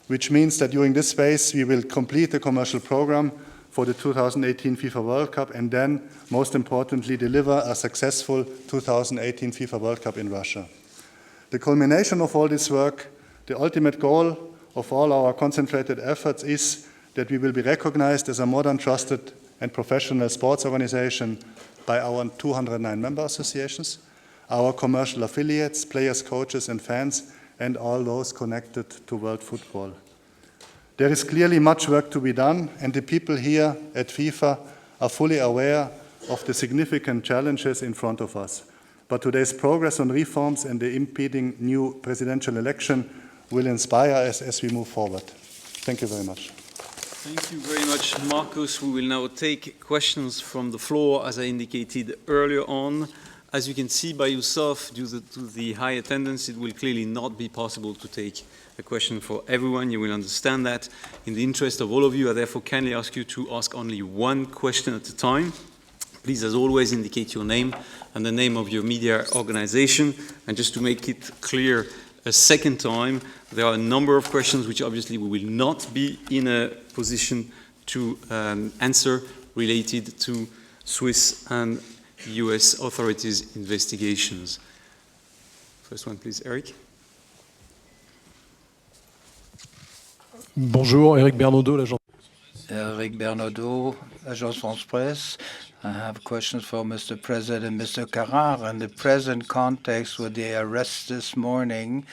which means that during this phase we will complete the commercial program for the 2018 FIFA World Cup and then, most importantly, deliver a successful 2018 FIFA World Cup in Russia. The culmination of all this work, the ultimate goal of all our concentrated efforts is that we will be recognized as a modern, trusted, and professional sports organization by our 209 member associations, our commercial affiliates, players, coaches, and fans, and all those connected to world football. There is clearly much work to be done, and the people here at FIFA are fully aware of the significant challenges in front of us. But today's progress on reforms and the impending new presidential election will inspire us as we move forward. Thank you very much. Thank you very much, Markus. We will now take questions from the floor, as I indicated earlier on. As you can see by yourself, due to the high attendance, it will clearly not be possible to take a question for everyone. You will understand that. In the interest of all of you, I therefore kindly ask you to ask only one question at a time. Please, as always, indicate your name and the name of your media organization. And just to make it clear a second time, there are a number of questions which obviously we will not be in a position to answer related to Swiss and US authorities' investigations. First one, please, Eric. Bonjour, Eric Bernaudot, l'agence. Eric Bernaudot, Agence France Presse. I have questions for Mr. President, Mr. Carrard, in the present context with the arrests this morning,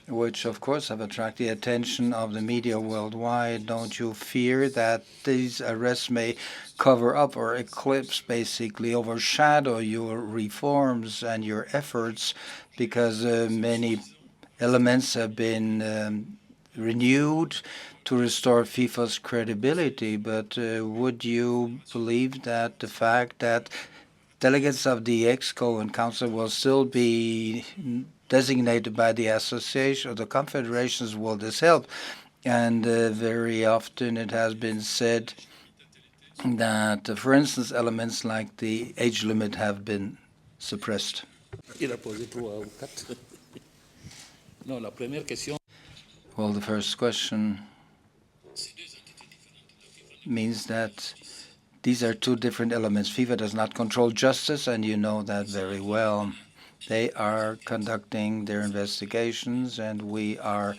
which of course have attracted the attention of the media worldwide. Don't you fear that these arrests may cover up or eclipse, basically overshadow your reforms and your efforts, because many elements have been renewed to restore FIFA's credibility? But would you believe that the fact that delegates of the ExCo and Council will still be designated by the association or the confederations, will this help? And very often it has been said that, for instance, elements like the age limit have been suppressed. Well, the first question means that these are two different elements. FIFA does not control justice, and you know that very well. They are conducting their investigations, and we are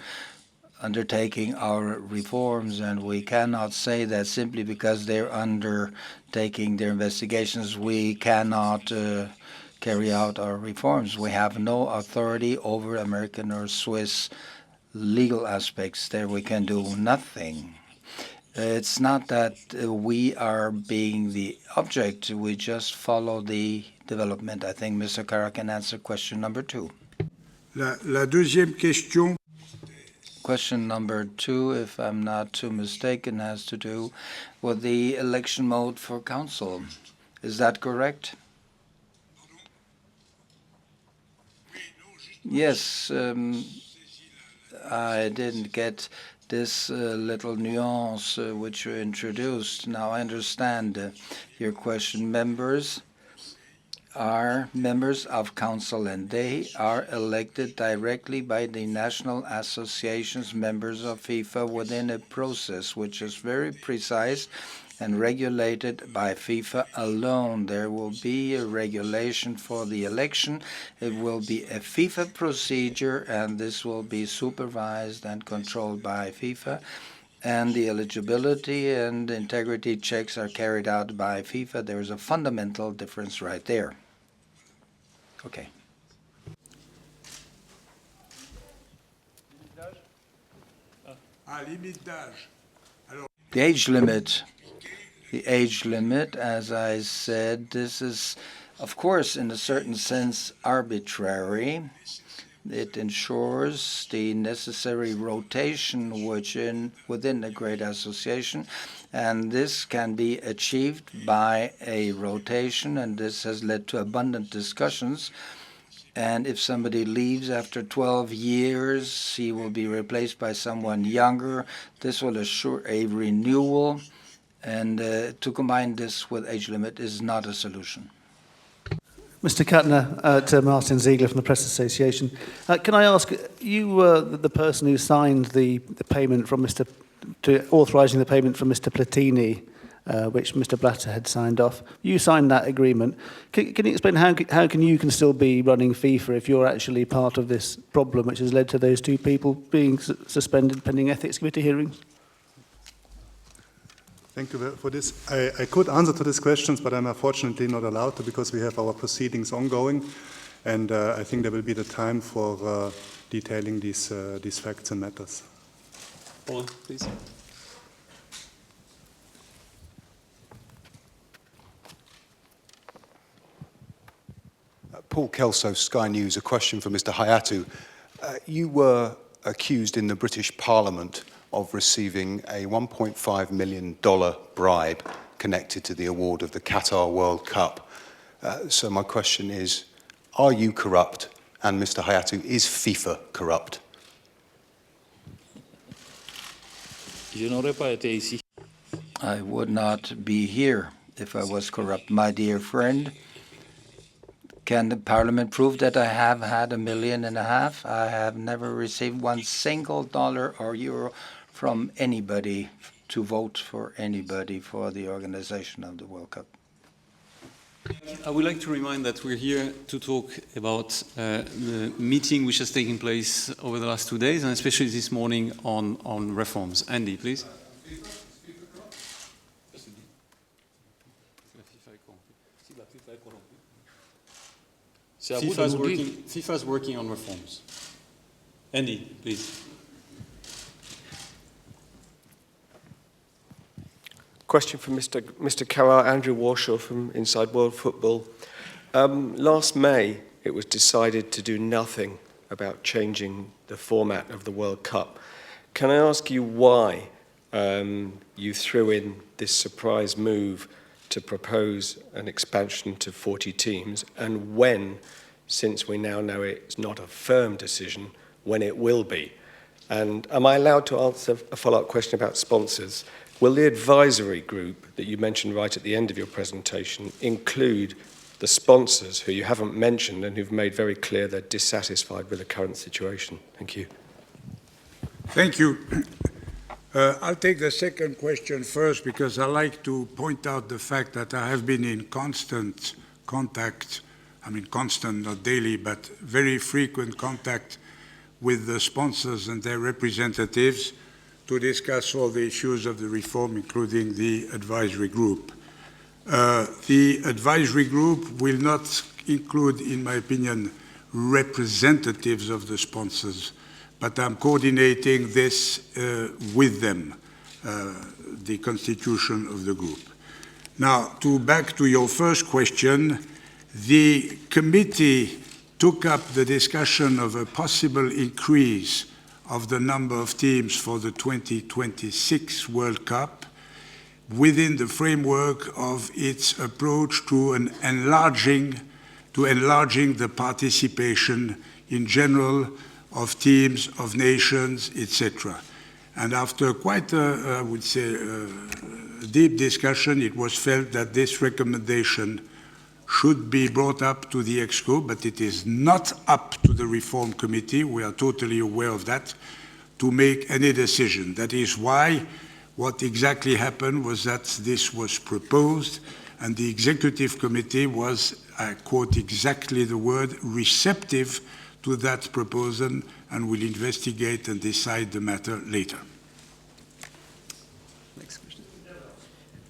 undertaking our reforms, and we cannot say that simply because they're undertaking their investigations, we cannot carry out our reforms. We have no authority over American or Swiss legal aspects. There we can do nothing. It's not that we are being the object. We just follow the development. I think Mr. Kara can answer question number 2. La deuxième question. Question number 2, if I'm not too mistaken, has to do with the election mode for council. Is that correct? Yes, I didn't get this little nuance which you introduced. Now I understand your question. Members are members of council, and they are elected directly by the national associations, members of FIFA, within a process which is very precise and regulated by FIFA alone. There will be a regulation for the election. It will be a FIFA procedure, and this will be supervised and controlled by FIFA. And the eligibility and integrity checks are carried out by FIFA. There is a fundamental difference right there. Okay. The age limit. The age limit, as I said, this is, of course, in a certain sense, arbitrary. It ensures the necessary rotation within a great association, and this can be achieved by a rotation, and this has led to abundant discussions. And if somebody leaves after 12 years, he will be replaced by someone younger. This will assure a renewal. And to combine this with age limit is not a solution. Mr. Katner, to Martin Ziegler from the Press Association. Can I ask, you were the person who signed the payment from authorising the payment from Mr. Platini, which Mr. Blatter had signed off. You signed that agreement. Can you explain how you can still be running FIFA if you're actually part of this problem which has led to those two people being suspended pending ethics committee hearings? Thank you for this. I could answer to these questions, but I'm unfortunately not allowed to because we have our proceedings ongoing, and I think there will be the time for detailing these facts and matters. Paul, please. Paul Kelso, Sky News. A question for Mr. Hayatu. You were accused in the British Parliament of receiving a $1.5 million bribe connected to the award of the Qatar World Cup. So my question is, Are you corrupt? And Mr. Hayatu, is FIFA corrupt? I would not be here if I was corrupt. My dear friend, can the Parliament prove that I have had $1.5 million? I have never received one single dollar or euro from anybody to vote for anybody for the organization of the World Cup. I would like to remind that we're here to talk about the meeting which has taken place over the last 2 days, and especially this morning on reforms. Andy, please. FIFA is working on reforms. Andy, please. Question from Mr. Carrar, Andrew Warshaw from Inside World Football. Last May, it was decided to do nothing about changing the format of the World Cup. Can I ask you why you threw in this surprise move to propose an expansion to 40 teams, and when, since we now know it's not a firm decision, when it will be? And am I allowed to answer a follow-up question about sponsors? Will the advisory group that you mentioned right at the end of your presentation include the sponsors who you haven't mentioned and who've made very clear they're dissatisfied with the current situation? Thank you. Thank you. I'll take the second question first because I like to point out the fact that I have been in constant contact, constant, not daily, but very frequent contact with the sponsors and their representatives to discuss all the issues of the reform, including the advisory group. The advisory group will not include, in my opinion, representatives of the sponsors, but I'm coordinating this with them, the constitution of the group. Now, back to your first question, the committee took up the discussion of a possible increase of the number of teams for the 2026 World Cup within the framework of its approach to enlarging the participation in general of teams, of nations, etc. And after quite I would say, deep discussion, it was felt that this recommendation should be brought up to the ExCo, but it is not up to the Reform Committee, we are totally aware of that, to make any decision. That is why what exactly happened was that this was proposed, and the Executive Committee was, I quote exactly the word, receptive to that proposal, and will investigate and decide the matter later. Next question.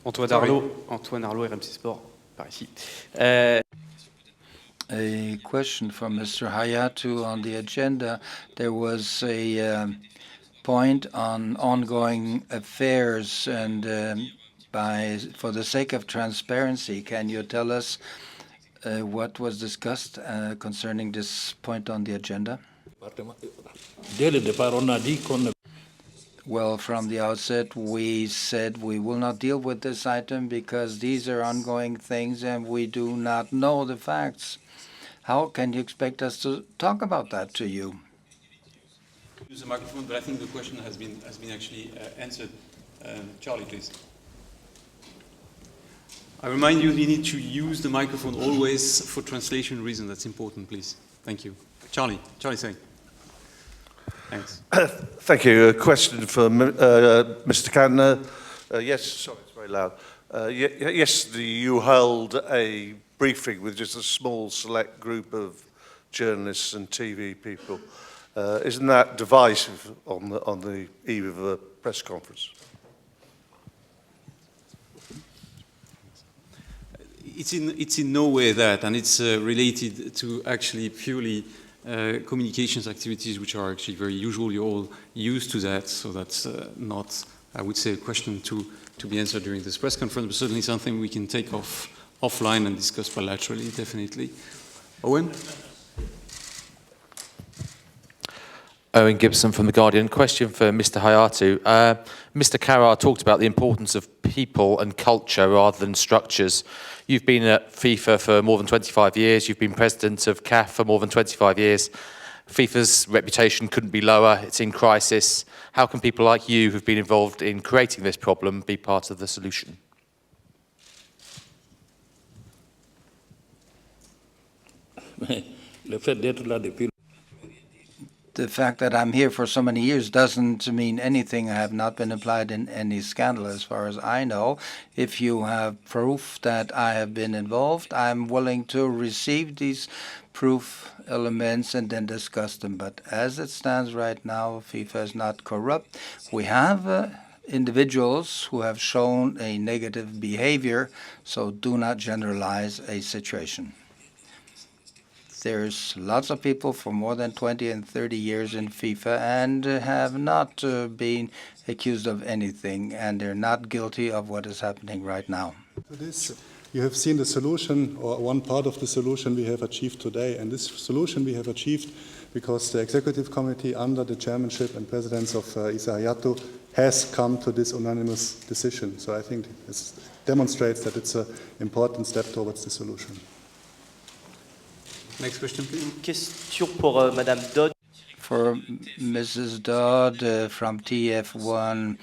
Antoine Arlot, RMC Sport. A question from Mr. Hayatu on the agenda. There was a point on ongoing affairs, and for the sake of transparency, can you tell us what was discussed concerning this point on the agenda? Well, from the outset, we said we will not deal with this item because these are ongoing things and we do not know the facts. How can you expect us to talk about that to you? Use the microphone, but I think the question has been actually answered. Charlie, please. I remind you need to use the microphone always for translation reasons. That's important, please. Thank you. Charlie saying. Thanks. Thank you. A question for Mr. Kantner. Yes, sorry, it's very loud. Yesterday you held a briefing with just a small select group of journalists and TV people. Isn't that divisive on the eve of a press conference? It's in no way that, and it's related to actually purely communications activities, which are actually very usual. You're all used to that, so that's not, I would say, a question to be answered during this press conference, but certainly something we can take offline and discuss bilaterally, definitely. Owen? Owen Gibson from The Guardian. Question for Mr. Hayatu. Mr. Carrar talked about the importance of people and culture rather than structures. You've been at FIFA for more than 25 years. You've been president of CAF for more than 25 years. FIFA's reputation couldn't be lower. It's in crisis. How can people like you who've been involved in creating this problem be part of the solution? The fact that I'm here for so many years doesn't mean anything. I have not been implied in any scandal as far as I know. If you have proof that I have been involved, I'm willing to receive these proof elements and then discuss them. But as it stands right now, FIFA is not corrupt. We have individuals who have shown a negative behavior, so do not generalize a situation. There's lots of people for more than 20 and 30 years in FIFA and have not been accused of anything, and they're not guilty of what is happening right now. You have seen the solution, or one part of the solution we have achieved today, and this solution we have achieved because the Executive Committee under the chairmanship and presence of Issa Hayatou has come to this unanimous decision. So I think it demonstrates that it's an important step towards the solution. Next question, please. Une question pour Madame Dodd. For Mrs. Dodd from TF1,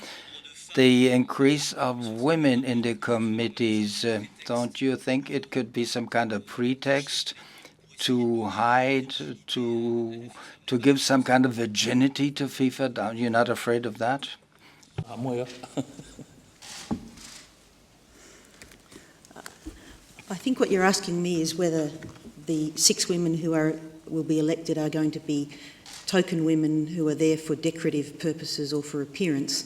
the increase of women in the committees, don't you think it could be some kind of pretext to hide, to give some kind of virginity to FIFA? You're not afraid of that? I think what you're asking me is whether the 6 women who will be elected are going to be token women who are there for decorative purposes or for appearance.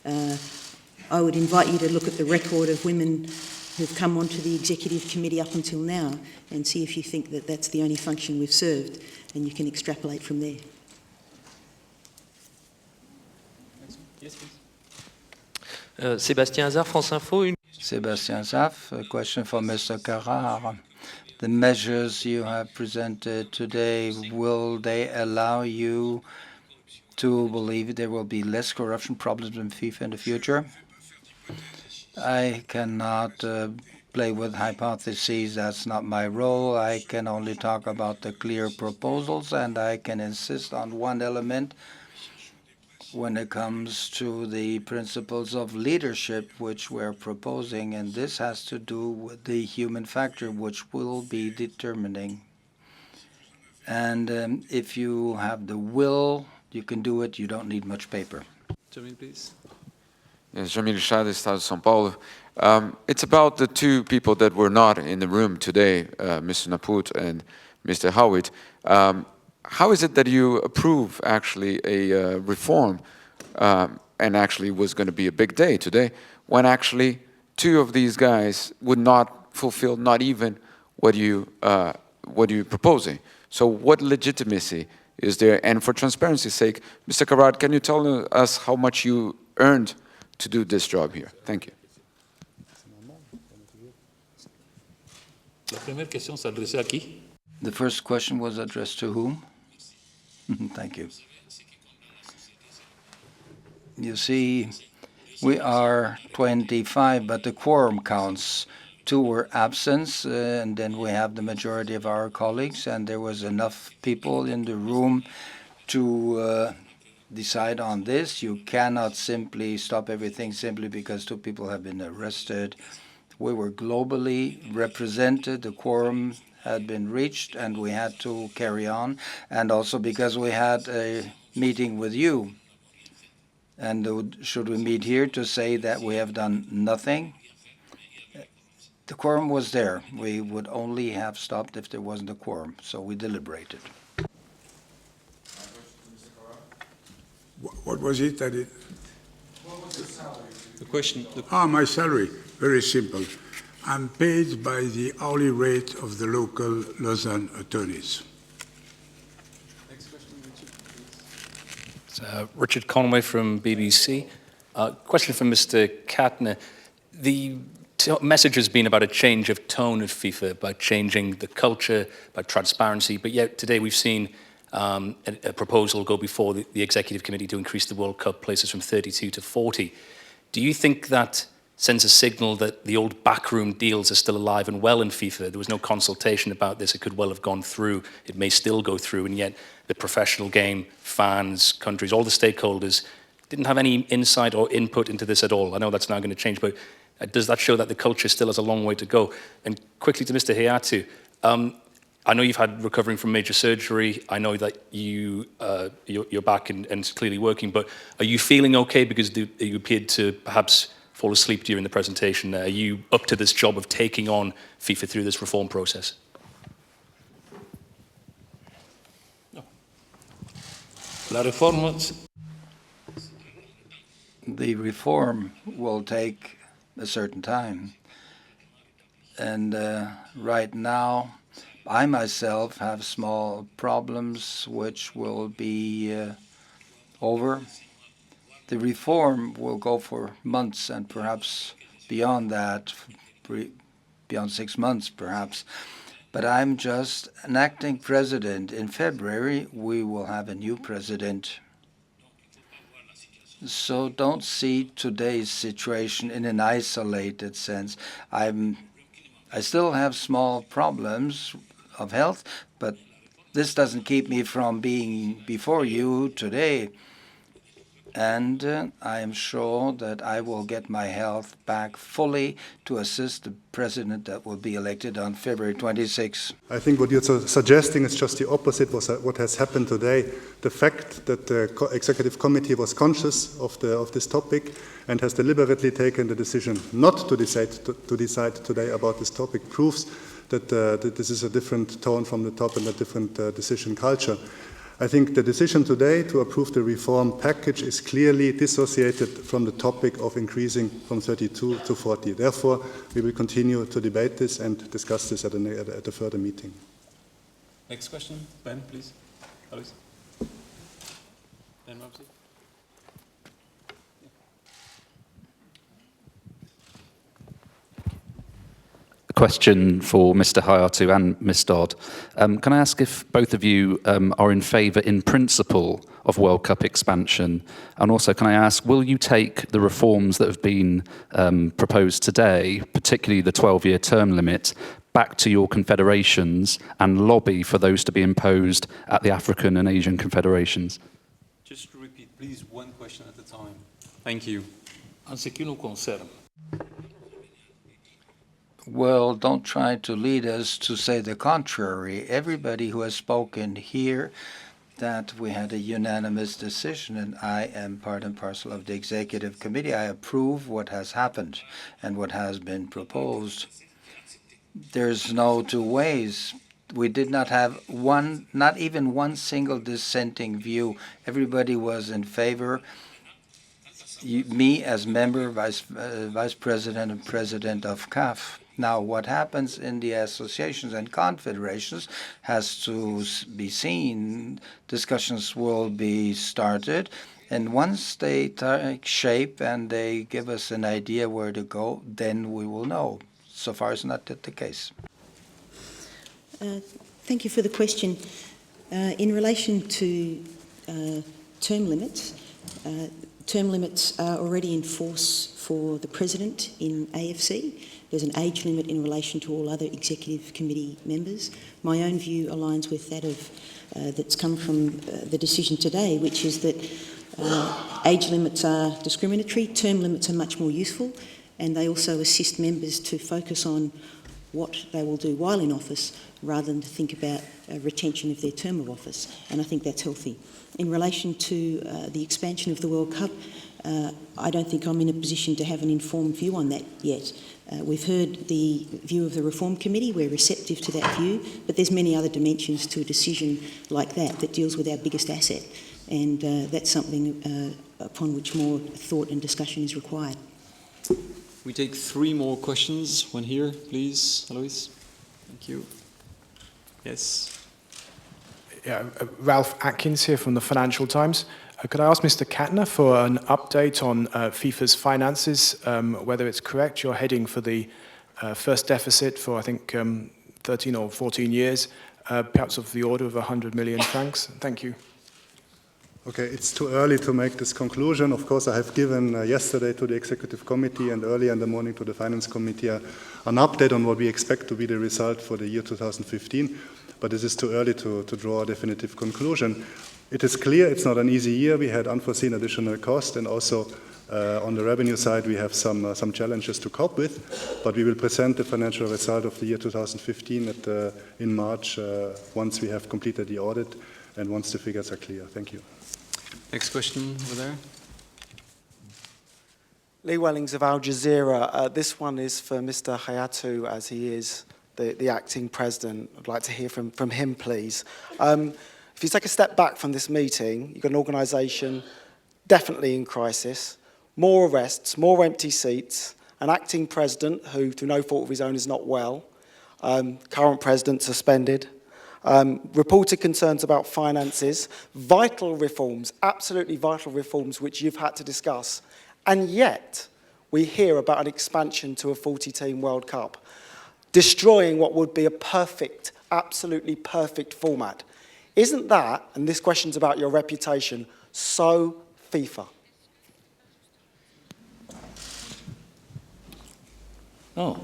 I would invite you to look at the record of women who've come onto the Executive Committee up until now and see if you think that that's the only function we've served, and you can extrapolate from there. Yes, please. Sébastien Hazard, France Info. Sébastien Zaf, a question for Mr. Carrar. The measures you have presented today, will they allow you to believe there will be less corruption problems in FIFA in the future? I cannot play with hypotheses. That's not my role. I can only talk about the clear proposals, and I can insist on one element when it comes to the principles of leadership which we're proposing, and this has to do with the human factor which will be determining. And if you have the will, you can do it. You don't need much paper. Jamil, please. Yes, Jamil Shad, Estado de São Paulo. It's about the 2 people that were not in the room today, Mr. Naput and Mr. Howitt. How is it that you approve actually a reform, and actually was going to be a big day today, when actually 2 of these guys would not fulfill not even what you're proposing? So what legitimacy is there? And for transparency's sake, Mr. Carrar, can you tell us how much you earned to do this job here? Thank you. The first question was addressed to whom? Thank you. You see, we are 25, but the quorum counts. 2 were absent, and then we have the majority of our colleagues, and there was enough people in the room to decide on this. You cannot simply stop everything simply because 2 people have been arrested. We were globally represented. The quorum had been reached, and we had to carry on, and also because we had a meeting with you. And should we meet here to say that we have done nothing? The quorum was there. We would only have stopped if there wasn't a quorum, so we deliberated. What was it that it? What was the salary? The question. My salary. Very simple. I'm paid by the hourly rate of the local Lausanne attorneys. Next question, Richard, please. Richard Conway from BBC. Question for Mr. Katner. The message has been about a change of tone at FIFA, about changing the culture, about transparency, but yet today we've seen a proposal will go before the Executive Committee to increase the World Cup places from 32 to 40. Do you think that sends a signal that the old backroom deals are still alive and well in FIFA? There was no consultation about this. It could well have gone through. It may still go through, and yet the professional game, fans, countries, all the stakeholders didn't have any insight or input into this at all. I know that's now going to change, but does that show that the culture still has a long way to go? And quickly to Mr. Hayatu, I know you've had recovering from major surgery. I know that you're back and clearly working, but are you feeling okay? Because you appeared to perhaps fall asleep during the presentation. Are you up to this job of taking on FIFA through this reform process? The reform will take a certain time. And right now, I myself have small problems which will be over. The reform will go for months and perhaps beyond that, beyond 6 months perhaps. But I'm just an acting president. In February, we will have a new president. So don't see today's situation in an isolated sense. I still have small problems of health, but this doesn't keep me from being before you today. And I am sure that I will get my health back fully to assist the president that will be elected on February 26. I think what you're suggesting is just the opposite was what has happened today. The fact that the Executive Committee was conscious of this topic and has deliberately taken the decision not to decide today about this topic proves that this is a different tone from the top and a different decision culture. I think the decision today to approve the reform package is clearly dissociated from the topic of increasing from 32 to 40. Therefore, we will continue to debate this and discuss this at a further meeting. Next question, Ben, please. Alois. Ben Mopsy. Question for Mr. Hayatu and Ms. Dodd. Can I ask if both of you are in favour in principle of World Cup expansion? And also, can I ask, will you take the reforms that have been proposed today, particularly the 12-year term limit, back to your confederations and lobby for those to be imposed at the African and Asian confederations? Just to repeat, please, one question at a time. Thank you. En ce qui nous concerne, Well, don't try to lead us to say the contrary. Everybody who has spoken here that we had a unanimous decision, and I am part and parcel of the Executive Committee. I approve what has happened and what has been proposed. There's no two ways. We did not have not even one single dissenting view. Everybody was in favor. Me as member, vice president, and president of CAF. Now, what happens in the associations and confederations has to be seen. Discussions will be started, and once they take shape and they give us an idea where to go, then we will know. So far, it's not the case. Thank you for the question. In relation to term limits are already in force for the president in AFC. There's an age limit in relation to all other Executive Committee members. My own view aligns with that of that's come from the decision today, which is that age limits are discriminatory, term limits are much more useful, and they also assist members to focus on what they will do while in office rather than to think about retention of their term of office, and I think that's healthy. In relation to the expansion of the World Cup, I don't think I'm in a position to have an informed view on that yet. We've heard the view of the Reform Committee. We're receptive to that view, but there's many other dimensions to a decision like that deals with our biggest asset, and that's something upon which more thought and discussion is required. We take 3 more questions. One here, please, Alois. Thank you. Yes. Yeah, Ralph Atkins here from the Financial Times. Could I ask Mr. Katner for an update on FIFA's finances, whether it's correct you're heading for the first deficit for, I think, 13 or 14 years, perhaps of the order of 100 million francs? Thank you. Okay, it's too early to make this conclusion. Of course, I have given yesterday to the Executive Committee and earlier in the morning to the Finance Committee an update on what we expect to be the result for the year 2015, but this is too early to draw a definitive conclusion. It is clear it's not an easy year. We had unforeseen additional cost, and also on the revenue side we have some challenges to cope with, but we will present the financial result of the year 2015 in March once we have completed the audit and once the figures are clear. Thank you. Next question over there. Lee Wellings of Al Jazeera. This one is for Mr. Hayatu, as he is the acting president. I'd like to hear from him, please. If you take a step back from this meeting, you've got an organisation definitely in crisis, more arrests, more empty seats, an acting president who, through no fault of his own, is not well, current president suspended, reported concerns about finances, vital reforms, absolutely vital reforms which you've had to discuss, and yet we hear about an expansion to a 40-team World Cup, destroying what would be a perfect, absolutely perfect format. Isn't that, and this question's about your reputation, so FIFA? Oh.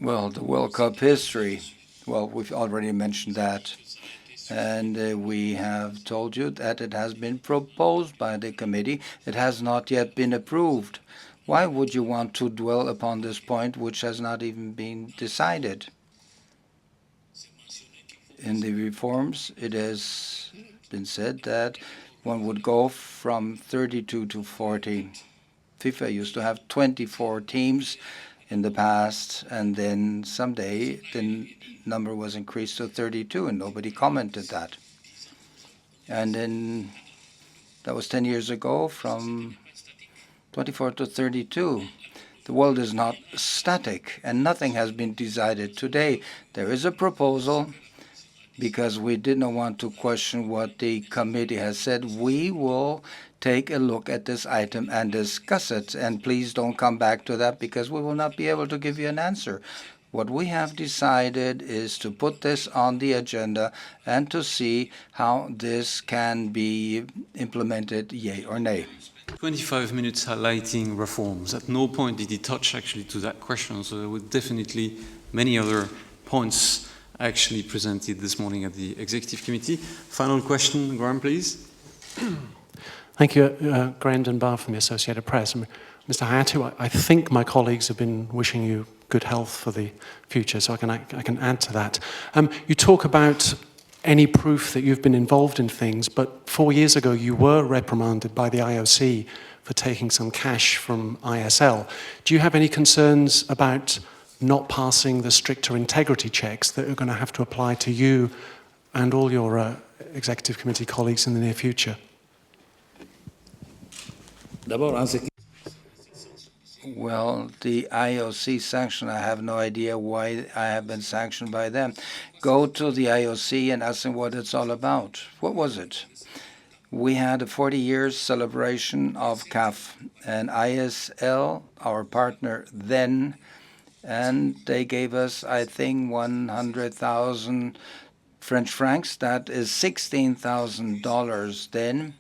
Well, the World Cup history, well, we've already mentioned that. And we have told you that it has been proposed by the committee. It has not yet been approved. Why would you want to dwell upon this point which has not even been decided? In the reforms, it has been said that one would go from 32 to 40. FIFA used to have 24 teams in the past, and then someday the number was increased to 32, and nobody commented that. And then that was 10 years ago, from 24 to 32. The world is not static, and nothing has been decided today. There is a proposal, because we did not want to question what the committee has said. We will take a look at this item and discuss it, and please don't come back to that, because we will not be able to give you an answer. What we have decided is to put this on the agenda and to see how this can be implemented, yay or nay. 25 minutes highlighting reforms. At no point did he touch actually to that question, so there were definitely many other points actually presented this morning at the Executive Committee. Final question, Graham, please. Thank you, Graham Dunbar from the Associated Press. Mr. Hayatu, I think my colleagues have been wishing you good health for the future, so I can add to that. You talk about any proof that you've been involved in things, but 4 years ago you were reprimanded by the IOC for taking some cash from ISL. Do you have any concerns about not passing the stricter integrity checks that are going to have to apply to you and all your Executive Committee colleagues in the near future? Well, the IOC sanction, I have no idea why I have been sanctioned by them. Go to the IOC and ask them what it's all about. What was it? We had a 40 years celebration of CAF, and ISL, our partner then, and they gave us, I think, 100,000 French francs. That is $16,000 then.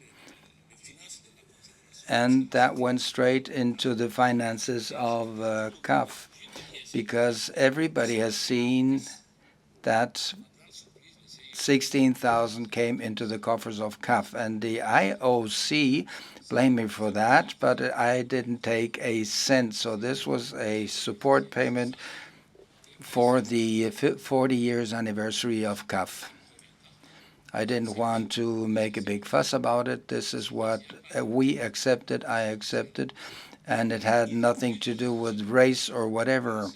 And that went straight into the finances of CAF, because everybody has seen that 16,000 came into the coffers of CAF. And the IOC blamed me for that, but I didn't take a cent. So this was a support payment for the 40 years anniversary of CAF. I didn't want to make a big fuss about it. This is what we accepted, I accepted, and it had nothing to do with race or whatever.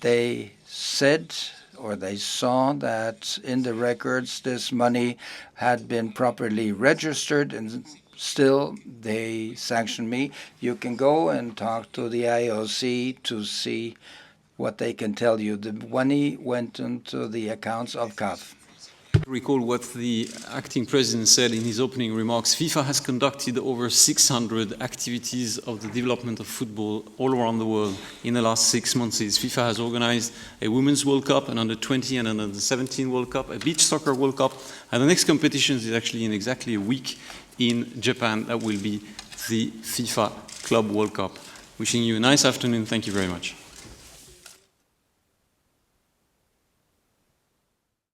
They said, or they saw, that in the records this money had been properly registered, and still they sanctioned me. You can go and talk to the IOC to see what they can tell you. The money went into the accounts of CAF. recall what the acting president said in his opening remarks. FIFA has conducted over 600 activities of the development of football all around the world in the last 6 months. FIFA has organized a Women's World Cup, an Under-20 and an Under-17 World Cup, a Beach Soccer World Cup, and the next competition is actually in exactly a week in Japan. That will be the FIFA Club World Cup. Wishing you a nice afternoon. Thank you very much.